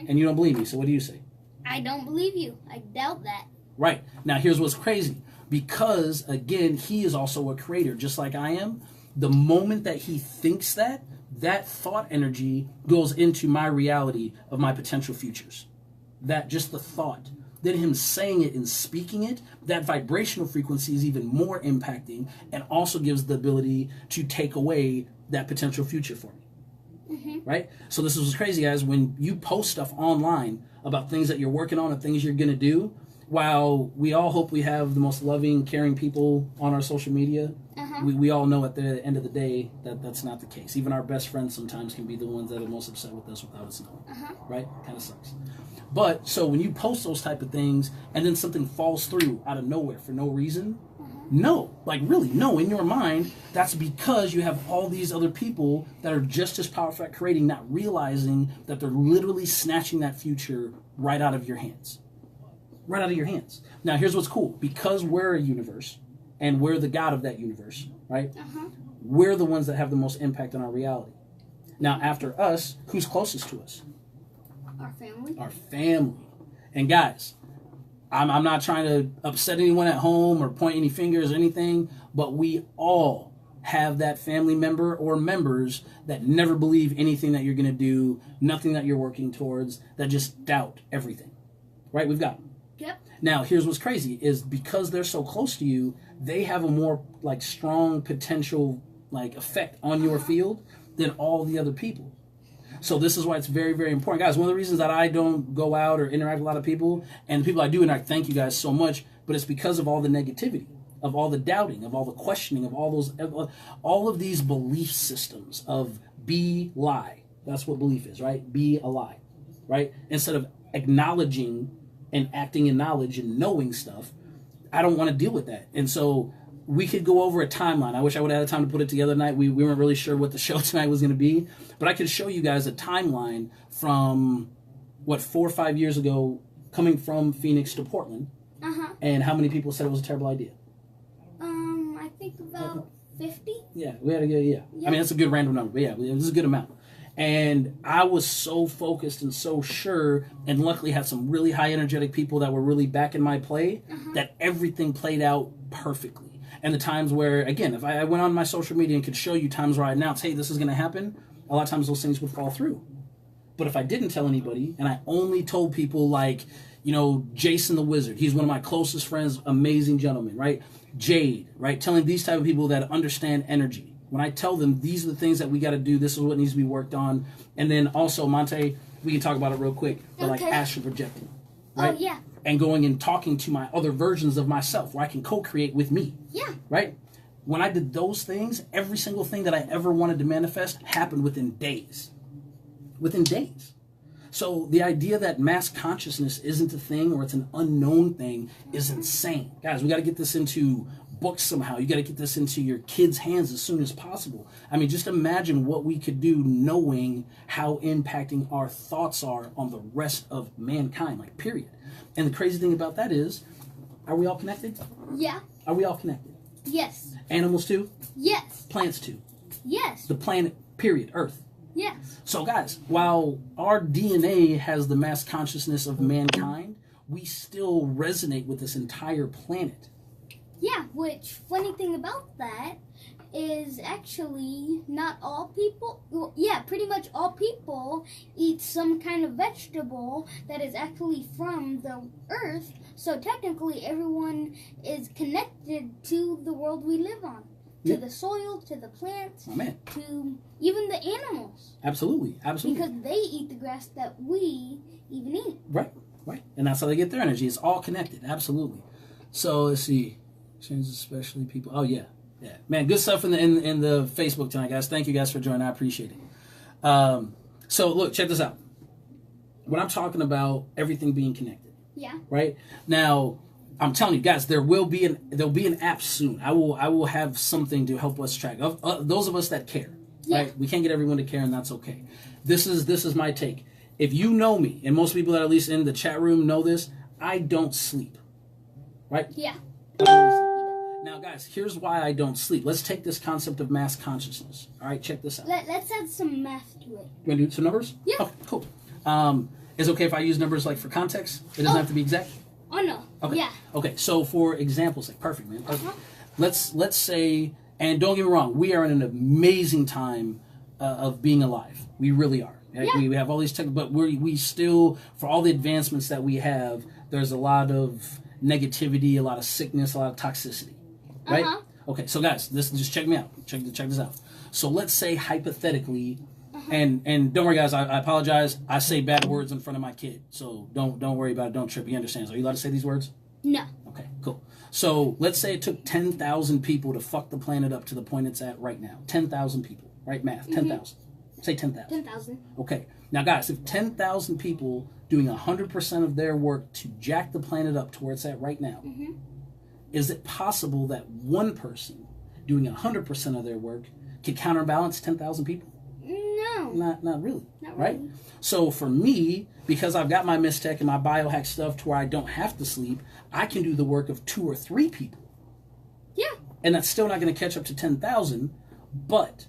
And you don't believe me, so what do you say? I don't believe you. I doubt that. Right. Now, here's what's crazy. Because, again, he is also a creator, just like I am. The moment that he thinks that thought energy goes into my reality of my potential futures. That, just the thought. Then him saying it and speaking it, that vibrational frequency is even more impacting and also gives the ability to take away that potential future for me. Right? So this is what's crazy, guys. When you post stuff online about things that you're working on and things you're going to do, while we all hope we have the most loving, caring people on our social media, we all know at the end of the day that that's not the case. Even our best friends sometimes can be the ones that are most upset with us without us knowing. Right? Kind of sucks. But, so when you post those type of things and then something falls through out of nowhere for no reason, no, like really, no, in your mind, that's because you have all these other people that are just as powerful at creating, not realizing that they're literally snatching that future right out of your hands. Right out of your hands. Now, here's what's cool. Because we're a universe, and we're the God of that universe, right? We're the ones that have the most impact on our reality. Now, after us, who's closest to us? Our family. Our family. And guys, I'm not trying to upset anyone at home or point any fingers or anything, but we all have that family member or members that never believe anything that you're going to do, nothing that you're working towards, that just doubt everything. Right? We've got them. Yep. Now, here's what's crazy is because they're so close to you, they have a more like strong potential like effect on your field than all the other people. So this is why it's very, very important. Guys, one of the reasons that I don't go out or interact with a lot of people, and the people I do interact, thank you guys so much, but it's because of all the negativity, of all the doubting, of all the questioning, of all of these belief systems of be lie. That's what belief is, right? Be a lie, right? Instead of acknowledging and acting in knowledge and knowing stuff, I don't want to deal with that. And so we could go over a timeline. I wish I would have had time to put it together tonight. We weren't really sure what the show tonight was going to be, but I could show you guys a timeline from, 4 or 5 years ago, coming from Phoenix to Portland, and how many people said it was a terrible idea. I think about 50. Yeah, we had a good, yeah. I mean, that's a good random number, but yeah, it was a good amount. And I was so focused and so sure, and luckily had some really high energetic people that were really backing my play, that everything played out perfectly. And the times where, again, if I went on my social media and could show you times where I announced, hey, this is going to happen, a lot of times those things would fall through. But if I didn't tell anybody, and I only told people like, Jason the Wizard, he's one of my closest friends, amazing gentleman, right? Jade, right? Telling these type of people that understand energy. When I tell them, these are the things that we got to do, this is what needs to be worked on. And then also, Monte, we can talk about it real quick, but like astral projecting, right? Oh, yeah. And going and talking to my other versions of myself where I can co-create with me. Yeah. Right? When I did those things, every single thing that I ever wanted to manifest happened within days. Within days. So the idea that mass consciousness isn't a thing or it's an unknown thing is insane. Guys, we got to get this into books somehow. You got to get this into your kids' hands as soon as possible. I mean, just imagine what we could do knowing how impacting our thoughts are on the rest of mankind, like period. And the crazy thing about that is Are we all connected? Yeah. Are we all connected? Yes. Animals too? Yes. Plants too? Yes. The planet, period, Earth. Yes. So guys, while our DNA has the mass consciousness of mankind, we still resonate with this entire planet. Yeah, which, funny thing about that is actually not all people, well, yeah, pretty much all people eat some kind of vegetable that is actually from the earth, so technically everyone is connected to the world we live on. To the soil, to the plants, to even the animals. Absolutely, absolutely. Because they eat the grass that we even eat. Right, right. And that's how they get their energy. It's all connected, absolutely. So let's see. Change especially people. Oh yeah. Yeah. Man, good stuff in the Facebook tonight, guys. Thank you guys for joining. I appreciate it. So look, check this out. When I'm talking about everything being connected. Yeah. Right? Now, I'm telling you guys, there'll be an app soon. I will have something to help us track of those of us that care. Yeah. Right? We can't get everyone to care, and that's okay. This is my take. If you know me, and most people that are at least in the chat room know this, I don't sleep. Right? Yeah. Now, guys, here's why I don't sleep. Let's take this concept of mass consciousness. All right, check this out. Let's add some math to it. You want to do some numbers? Yeah. Okay, cool. Is it okay if I use numbers like for context? It doesn't have to be exact? Oh, no. Okay. Yeah. Okay, so for example's sake, perfect, man. Perfect. Let's say, and don't get me wrong, we are in an amazing time of being alive. We really are. Right? Yeah. We have all these tech, but we still, for all the advancements that we have, there's a lot of negativity, a lot of sickness, a lot of toxicity. Right? Okay, so guys, just check me out. Check this out. So let's say hypothetically, and don't worry, guys. I apologize. I say bad words in front of my kid, so don't worry about it. Don't trip. He understands. Are you allowed to say these words? No. Okay, cool. So let's say it took 10,000 people to fuck the planet up to the point it's at right now. 10,000 people, right? Math. 10,000. Say 10,000. 10,000. Okay. Now, guys, if 10,000 people doing 100% of their work to jack the planet up to where it's at right now. Is it possible that one person doing 100% of their work could counterbalance 10,000 people? No. Not really. Not right? really. So for me, because I've got my Mistech and my biohack stuff to where I don't have to sleep, I can do the work of 2 or 3 people. Yeah. And that's still not going to catch up to 10,000, but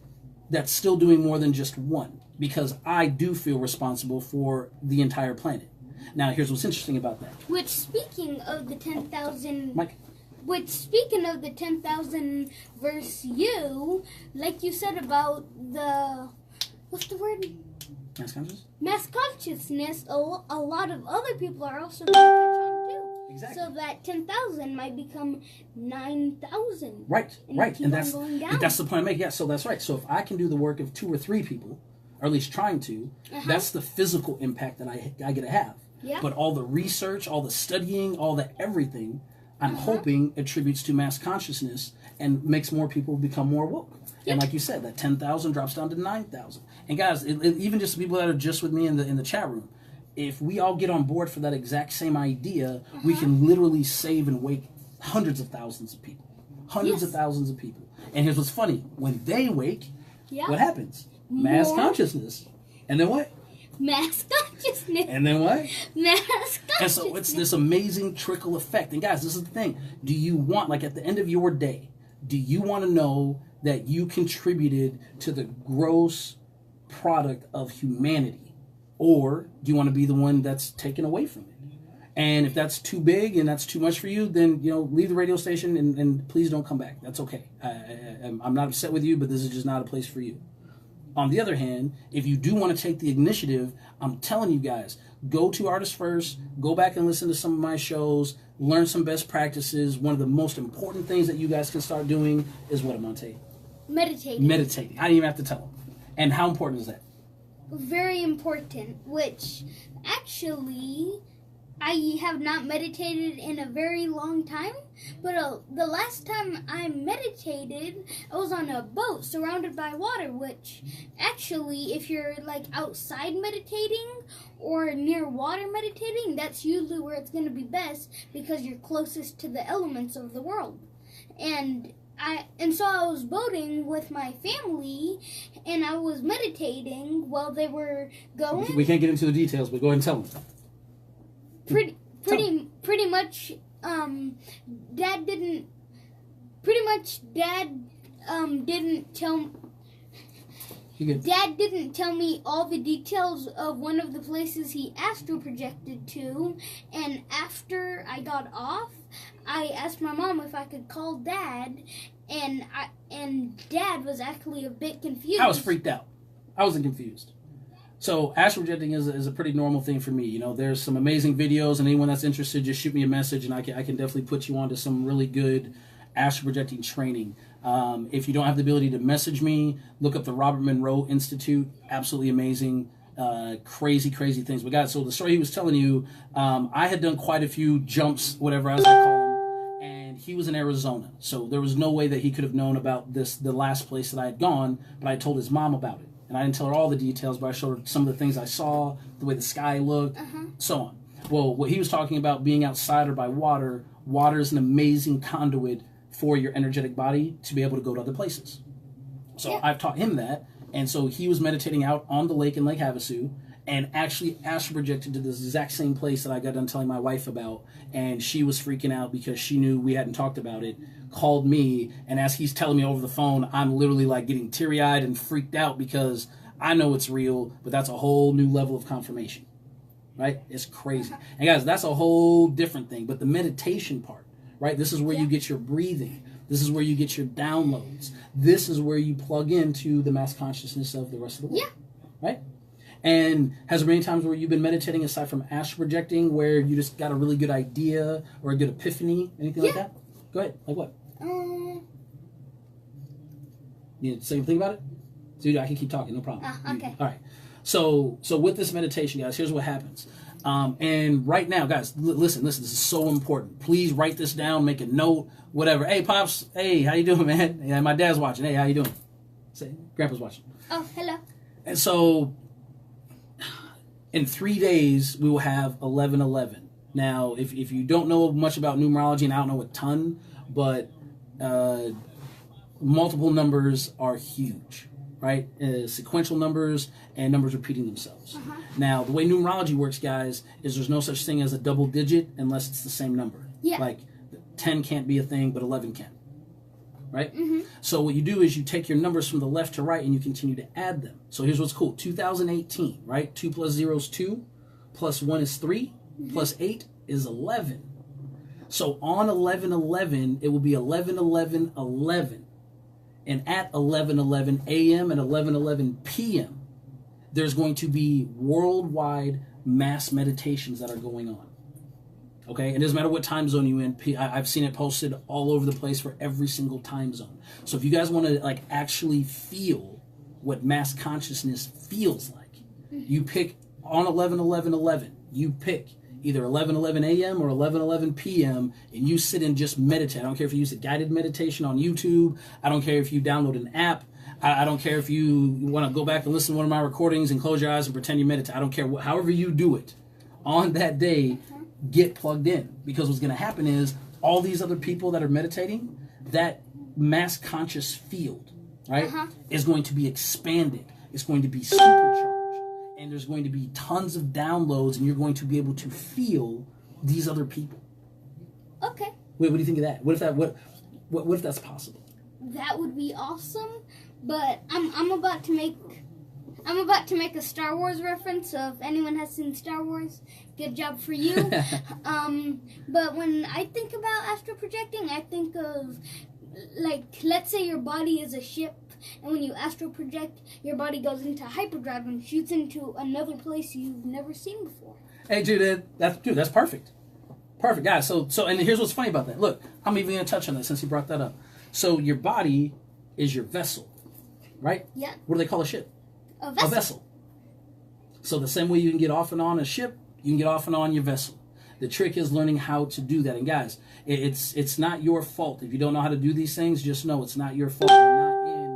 that's still doing more than just one because I do feel responsible for the entire planet. Now, here's what's interesting about that. Which, speaking of the 10,000... Mike? Which, speaking of the 10,000 versus you, like you said about the, what's the word? Mass consciousness? Mass consciousness, a lot of other people are also going to catch on too. Exactly. So that 10,000 might become 9,000. Right, right. And that's going down. the point I make. Yeah, so that's right. So if I can do the work of 2 or 3 people, or at least trying to, that's the physical impact that I get to have. Yeah. But all the research, all the studying, all the everything, I'm hoping attributes to mass consciousness and makes more people become more woke. Yep. And like you said, that 10,000 drops down to 9,000. And guys, even just people that are just with me in the chat room, if we all get on board for that exact same idea, we can literally save and wake hundreds of thousands of people. Hundreds of thousands of people. And here's what's funny. When they wake, what happens? Mass consciousness. And then what? Mass consciousness. And then what? Mass consciousness. And so it's this amazing trickle effect. And guys, this is the thing. Do you want, like at the end of your day, do you want to know that you contributed to the gross product of humanity? Or do you want to be the one that's taken away from it? And if that's too big and that's too much for you, then, leave the radio station and please don't come back. That's okay. I'm not upset with you, but this is just not a place for you. On the other hand, if you do want to take the initiative, I'm telling you guys, go to Artists First, go back and listen to some of my shows, learn some best practices. One of the most important things that you guys can start doing is what, Amonte? Meditating. Meditating. I didn't even have to tell them. And how important is that? Very important, which actually I have not meditated in a very long time, but the last time I meditated, I was on a boat surrounded by water, which actually, if you're like outside meditating or near water meditating, that's usually where it's going to be best because you're closest to the elements of the world. And so I was boating with my family, and I was meditating while they were going. We can't get into the details, but go ahead and tell them. Pretty much, Dad didn't. Pretty much, Dad didn't tell. Dad didn't tell me all the details of one of the places he astral projected to, and after I got off, I asked my mom if I could call Dad, and Dad was actually a bit confused. I was freaked out. I wasn't confused. So astral projecting is a pretty normal thing for me. You know, there's some amazing videos, and anyone that's interested, just shoot me a message, and I can definitely put you on to some really good astral projecting training. If you don't have the ability to message me, look up the Robert Monroe Institute. Absolutely amazing. Crazy things. But guys, so the story he was telling you, I had done quite a few jumps, whatever as I call them, and he was in Arizona. So there was no way that he could have known about the last place that I had gone, but I told his mom about it. And I didn't tell her all the details, but I showed her some of the things I saw, the way the sky looked, so on. Well, what he was talking about being outside or by water, water is an amazing conduit for your energetic body to be able to go to other places. So I've taught him that, and so he was meditating out on the lake in Lake Havasu, and actually astral projected to this exact same place that I got done telling my wife about, and she was freaking out because she knew we hadn't talked about it, called me, and as he's telling me over the phone, I'm literally like getting teary-eyed and freaked out because I know it's real, but that's a whole new level of confirmation, right? It's crazy. And guys, that's a whole different thing, but the meditation part, right? This is where you get your breathing. This is where you get your downloads. This is where you plug into the mass consciousness of the rest of the world, right? And has there been any times where you've been meditating aside from astral projecting where you just got a really good idea or a good epiphany, anything like that? Go ahead. Like what? You say anything about it? So I can keep talking, no problem. Okay. All right. So with this meditation, guys, here's what happens. And right now, guys, listen, this is so important. Please write this down, make a note, whatever. Hey, Pops, hey, how you doing, man? Yeah, my dad's watching. Hey, how you doing? Say, Grandpa's watching. Oh, hello. And so in 3 days, we will have 1111. Now, if you don't know much about numerology, and I don't know a ton, but multiple numbers are huge, right? Sequential numbers and numbers repeating themselves. Now, the way numerology works, guys, is there's no such thing as a double digit unless it's the same number. Like 10 can't be a thing, but 11 can, right? So what you do is you take your numbers from the left to right and you continue to add them. So here's what's cool. 2018, right? 2 plus 0 is 2, plus 1 is 3, plus 8 is 11. So on 11/11, it will be 11/11/11. And at 11:11 a.m. and 11:11 p.m., there's going to be worldwide mass meditations that are going on. Okay? And it doesn't matter what time zone you're in. I've seen it posted all over the place for every single time zone. So if you guys want to like actually feel what mass consciousness feels like, you pick on 11/11/11. You pick either 11:11 a.m. or 11:11 p.m. and you sit and just meditate. I don't care if you use a guided meditation on YouTube. I don't care if you download an app. I don't care if you want to go back and listen to one of my recordings and close your eyes and pretend you meditate. I don't care. However you do it, on that day, get plugged in. Because what's going to happen is all these other people that are meditating, that mass conscious field, right, is going to be expanded. It's going to be supercharged. And there's going to be tons of downloads, and you're going to be able to feel these other people. Okay. Wait, what do you think of that? What if that's possible? That would be awesome, but I'm about to make a Star Wars reference. So if anyone has seen Star Wars, good job for you. But when I think about astral projecting, I think of, like, let's say your body is a ship. And when you astral project, your body goes into hyperdrive and shoots into another place you've never seen before. Hey, dude, that's perfect. Perfect, guys. So, and here's what's funny about that. Look, I'm even going to touch on that since you brought that up. So your body is your vessel, right? Yeah. What do they call a ship? A vessel. A vessel. So the same way you can get off and on a ship, you can get off and on your vessel. The trick is learning how to do that. And guys, it's not your fault. If you don't know how to do these things, just know it's not your fault. You're not in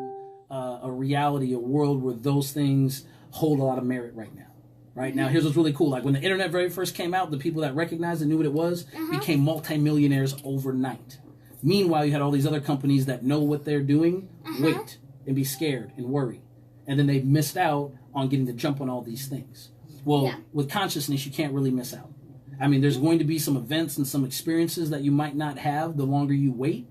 a reality, a world where those things hold a lot of merit right now. Right now, here's what's really cool. Like when the internet very first came out, the people that recognized and knew what it was became multimillionaires overnight. Meanwhile, you had all these other companies that know what they're doing, wait and be scared and worry. And then they missed out on getting the jump on all these things. Well, with consciousness, you can't really miss out. I mean, there's going to be some events and some experiences that you might not have the longer you wait.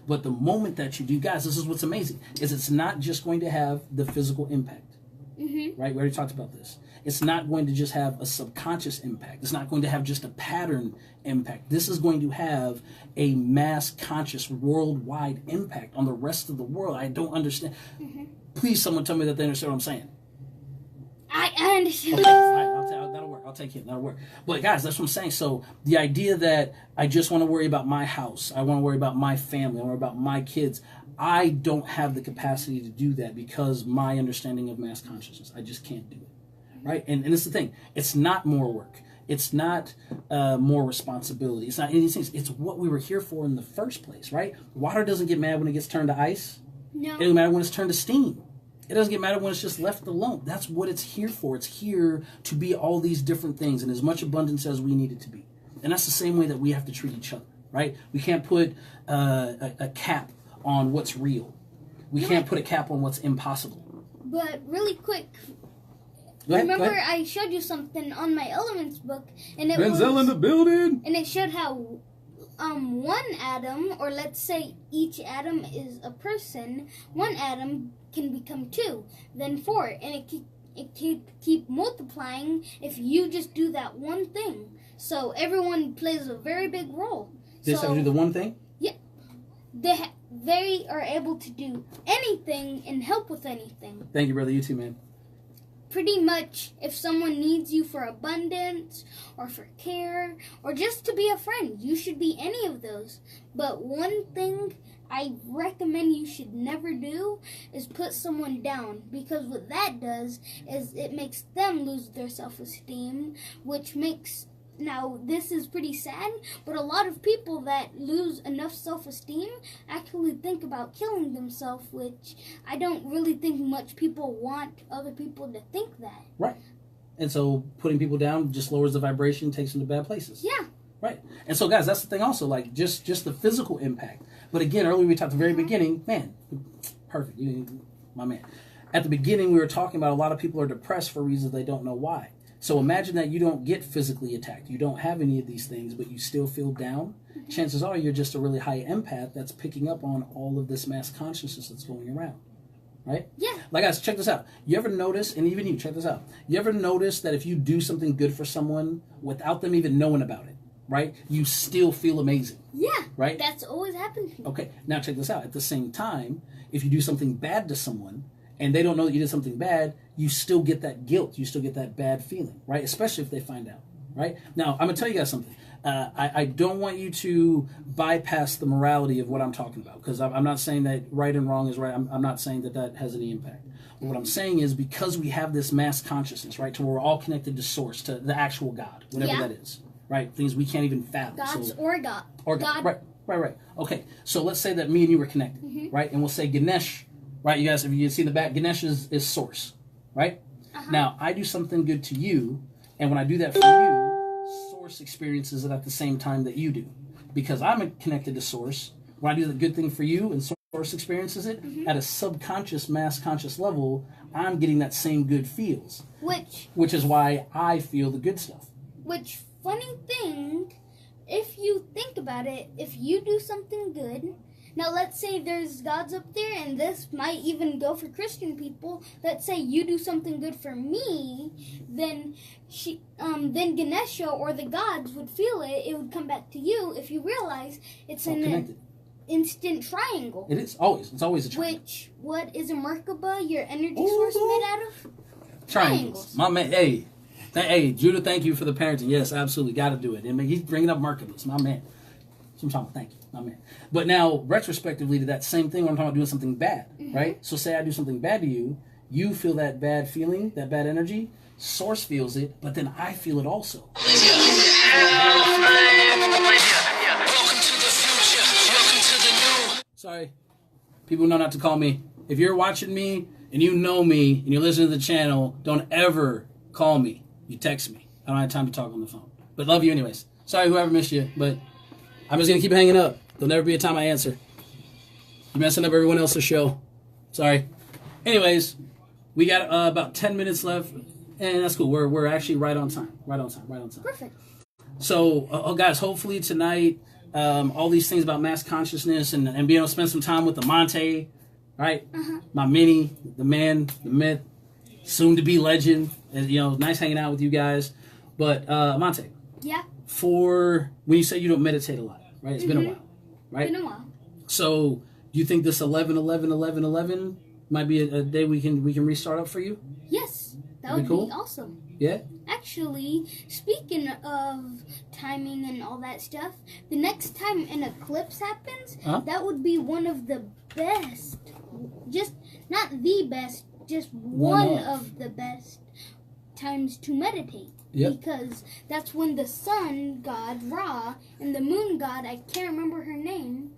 But the moment that you do, guys, this is what's amazing, is it's not just going to have the physical impact. Right? We already talked about this. It's not going to just have a subconscious impact. It's not going to have just a pattern impact. This is going to have a mass conscious worldwide impact on the rest of the world. I don't understand. Please, someone tell me that they understand what I'm saying. I understand. Okay, that'll work. I'll take it. That'll work. But guys, that's what I'm saying. So the idea that I just want to worry about my house, I want to worry about my family, I want to worry about my kids, I don't have the capacity to do that because my understanding of mass consciousness, I just can't do it. Right? And it's the thing. It's not more work. It's not more responsibility. It's not any of these things. It's what we were here for in the first place, right? Water doesn't get mad when it gets turned to ice. No. It doesn't matter when it's turned to steam. It doesn't get mad when it's just left alone. That's what it's here for. It's here to be all these different things in as much abundance as we need it to be. And that's the same way that we have to treat each other, right? We can't put a cap on what's real. We can't put a cap on what's impossible. But really quick, Go ahead. remember I showed you something on my elements book, and it Denzel in the building. and it showed how one atom, or let's say each atom is a person, one atom can become 2, then 4, and it can keep multiplying if you just do that one thing. So everyone plays a very big role. Just have to do the one thing? Yeah. They are able to do anything and help with anything. Thank you, brother. You too, man. Pretty much, if someone needs you for abundance or for care or just to be a friend, you should be any of those. But one thing I recommend you should never do is put someone down, because what that does is it makes them lose their self-esteem, which makes... Now, this is pretty sad, but a lot of people that lose enough self-esteem actually think about killing themselves, which I don't really think much people want other people to think that. Right. And so putting people down just lowers the vibration, takes them to bad places. Yeah. Right. And so, guys, that's the thing also, like, just the physical impact. But again, earlier we talked at the very beginning, man, perfect, my man. At the beginning, we were talking about a lot of people are depressed for reasons they don't know why. So imagine that you don't get physically attacked. You don't have any of these things, but you still feel down. Chances are you're just a really high empath that's picking up on all of this mass consciousness that's going around. Right? Yeah. Like, guys, check this out. You ever notice, and even you, check this out. You ever notice that if you do something good for someone without them even knowing about it, right, you still feel amazing? Yeah. Right? That's always happened to me. Okay. Now, check this out. At the same time, if you do something bad to someone, and they don't know that you did something bad, you still get that guilt. You still get that bad feeling, right? Especially if they find out, right? Now, I'm going to tell you guys something. I don't want you to bypass the morality of what I'm talking about, because I'm not saying that right and wrong is right. I'm not saying that that has any impact. But what I'm saying is, because we have this mass consciousness, right, to where we're all connected to source, to the actual God, whatever that is, right? Things we can't even fathom. Gods so, or God. Or God. Right. Okay, so let's say that me and you were connected, right? And we'll say Ganesh. Right, you guys, if you see the back, Ganesh is source, right? Now, I do something good to you, and when I do that for you, source experiences it at the same time that you do. Because I'm connected to source, when I do the good thing for you and source experiences it, at a subconscious, mass conscious level, I'm getting that same good feels. Which is why I feel the good stuff. Which, funny thing, if you think about it, if you do something good... Now, let's say there's gods up there, and this might even go for Christian people. Let's say you do something good for me, then then Ganesha or the gods would feel it. It would come back to you if you realize it's an instant triangle. It is always. It's always a triangle. Which, what is a Merkaba, your energy source, made out of? Triangles. My man, hey, Judah, thank you for the parenting. Yes, absolutely, got to do it. And he's bringing up Merkabas, my man. Sometimes, thank you. I mean, but now, retrospectively to that same thing when I'm talking about doing something bad, right? So say I do something bad to you, you feel that bad feeling, that bad energy, source feels it, but then I feel it also. Sorry. People know not to call me. If you're watching me and you know me and you're listening to the channel, don't ever call me. You text me. I don't have time to talk on the phone. But love you anyways. Sorry whoever missed you, but I'm just going to keep hanging up. There'll never be a time I answer. You're messing up everyone else's show. Sorry. Anyways, we got about 10 minutes left, and that's cool. We're actually right on time. Right on time. Perfect. So, guys, hopefully tonight, all these things about mass consciousness and being able to spend some time with Amonte, right? My mini, the man, the myth, soon to be legend. And, nice hanging out with you guys. But Amonte. Yeah. For when you say you don't meditate a lot, right? It's been a while, right? Been a while. So, do you think this 11-11-11-11 might be a day we can restart up for you? Yes, that would cool? be awesome. Yeah. Actually, speaking of timing and all that stuff, the next time an eclipse happens, that would be one of the best. Just not the best, just one of the best times to meditate. Yep. Because that's when the sun god Ra and the moon god, I can't remember her name,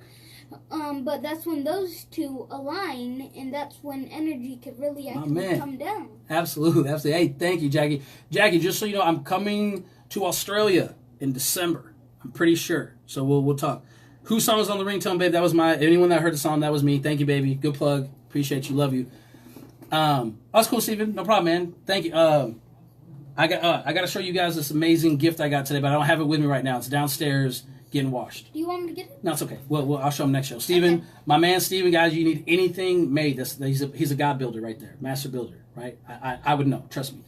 but that's when those two align, and that's when energy could really actually come down. Absolutely. Hey, thank you, Jackie. Jackie, just so you know, I'm coming to Australia in December. I'm pretty sure. So we'll talk. Whose song is on the ringtone, babe? That was anyone that heard the song, that was me. Thank you, baby. Good plug. Appreciate you. Love you. That's cool, Steven. No problem, man. Thank you. I got to show you guys this amazing gift I got today, but I don't have it with me right now. It's downstairs getting washed. Do you want me to get it? No, it's okay. Well, I'll show him next show. Steven, my man Steven, guys, you need anything made. He's a God builder right there. Master builder, right? I would know. Trust me.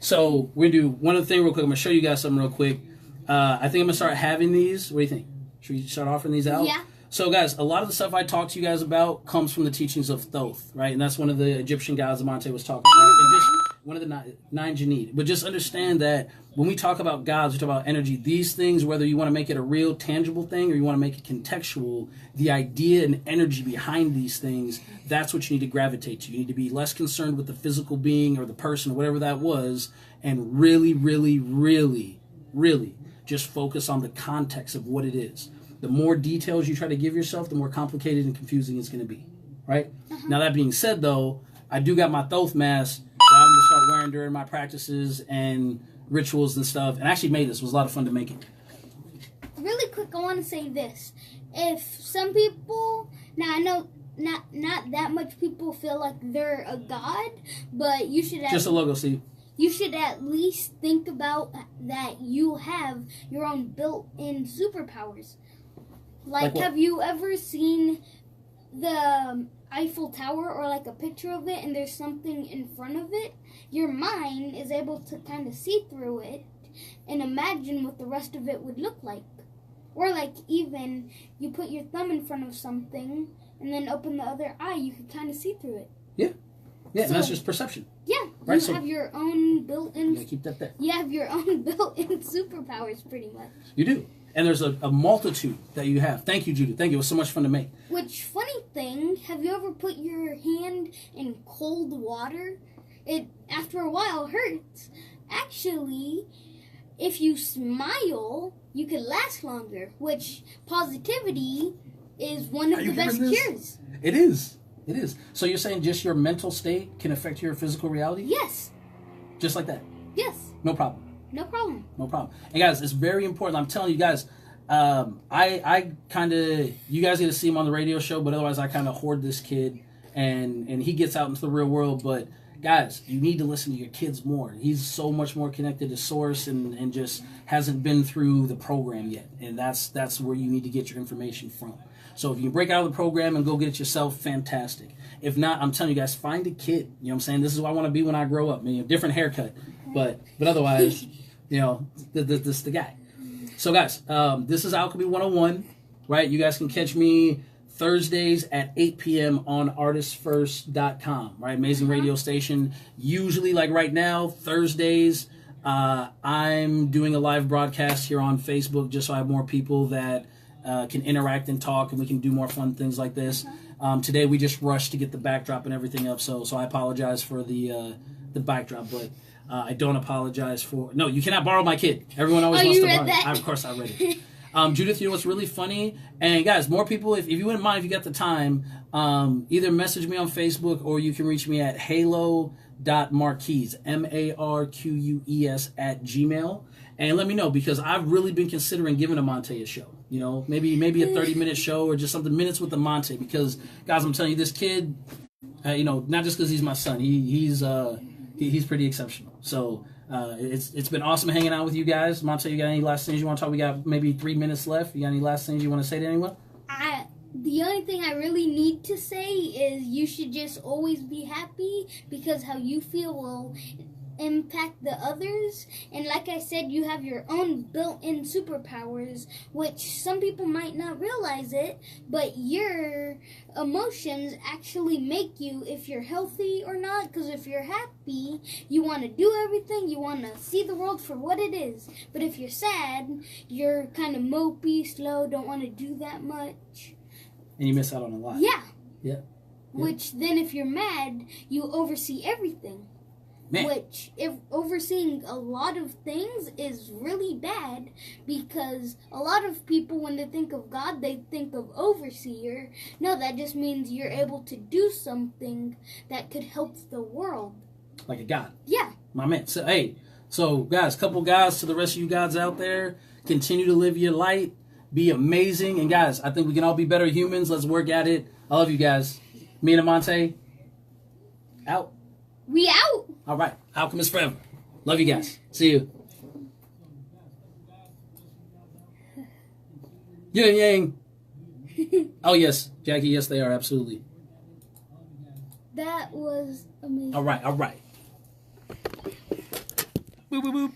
So we're going to do one other thing real quick. I'm going to show you guys something real quick. I think I'm going to start having these. What do you think? Should we start offering these out? Yeah. So, guys, a lot of the stuff I talk to you guys about comes from the teachings of Thoth, right? And that's one of the Egyptian gods Amonte was talking about. And just one of the nine Djedi. But just understand that when we talk about gods, we talk about energy. These things, whether you want to make it a real tangible thing or you want to make it contextual, the idea and energy behind these things, that's what you need to gravitate to. You need to be less concerned with the physical being or the person or whatever that was, and really, really, really, really just focus on the context of what it is. The more details you try to give yourself, the more complicated and confusing it's going to be, right? Now, that being said, though, I do got my Thoth mask that I'm going to start wearing during my practices and rituals and stuff. And I actually made this. It was a lot of fun to make it. Really quick, I want to say this. If some people, now I know not that much people feel like they're a god, but you should Just a logo, Steve. You should at least think about that you have your own built-in superpowers. Like have you ever seen the Eiffel Tower or like a picture of it and there's something in front of it? Your mind is able to kind of see through it and imagine what the rest of it would look like. Or like even you put your thumb in front of something and then open the other eye, you can kind of see through it. Yeah. Yeah, and that's just perception. Yeah, right? You have your own built-in... Yeah, keep that there. You have your own built-in superpowers, pretty much. You do. And there's a multitude that you have. Thank you, Judith. Thank you. It was so much fun to make. Which, funny thing, have you ever put your hand in cold water? It, after a while, hurts. Actually, if you smile, you can last longer, which positivity is one of the best cures. It is. It is. So you're saying just your mental state can affect your physical reality? Yes. Just like that? Yes. No problem. No problem. No problem. And guys, it's very important. I'm telling you guys, I kind of, you guys get to see him on the radio show, but otherwise I kind of hoard this kid, and he gets out into the real world. But guys, you need to listen to your kids more. He's so much more connected to source and just hasn't been through the program yet. And that's where you need to get your information from. So if you can break out of the program and go get it yourself, fantastic. If not, I'm telling you guys, find a kid. You know what I'm saying? This is who I want to be when I grow up. I mean, a different haircut. But otherwise, this is the guy. So guys, this is Alchemy 101, right? You guys can catch me Thursdays at 8 p.m. on artistfirst.com, right? Amazing radio station. Usually, like right now, Thursdays, I'm doing a live broadcast here on Facebook just so I have more people that can interact and talk, and we can do more fun things like this. Today we just rushed to get the backdrop and everything up, so I apologize for the backdrop, but I don't apologize for... No, you cannot borrow my kid. Everyone always wants to borrow it. Of course I read it. Judith, you know what's really funny? And guys, more people, if you wouldn't mind, if you got the time, either message me on Facebook or you can reach me at halo.marquez, MARQUES @gmail, and let me know, because I've really been considering giving Amonte a show. You know, maybe a 30-minute show or just something, minutes with Amonte, because guys, I'm telling you, this kid, not just because he's my son, he's pretty exceptional. So It's been awesome hanging out with you guys. Monte, you got any last things you want to talk? We got maybe 3 minutes left. You got any last things you want to say to anyone? The only thing I really need to say is you should just always be happy, because how you feel will impact the others. And like I said, you have your own built-in superpowers, which some people might not realize it, but your emotions actually make you if you're healthy or not. Because if you're happy, you want to do everything, you want to see the world for what it is. But if you're sad, you're kind of mopey, slow, don't want to do that much. And you miss out on a lot. Yeah. Which then if you're mad, you oversee everything. Man. Which, if overseeing a lot of things is really bad, because a lot of people, when they think of God, they think of overseer. No, that just means you're able to do something that could help the world. Like a God. Yeah. My man. So, hey, guys, couple guys to the rest of you guys out there, continue to live your light, be amazing. And guys, I think we can all be better humans. Let's work at it. I love you guys. Me and Amonte, out. We out. All right. Alchemist forever. Love you guys. See you. Yin yang. Oh, yes. Jackie, yes, they are. Absolutely. That was amazing. All right. All right. Boop, boop, boop.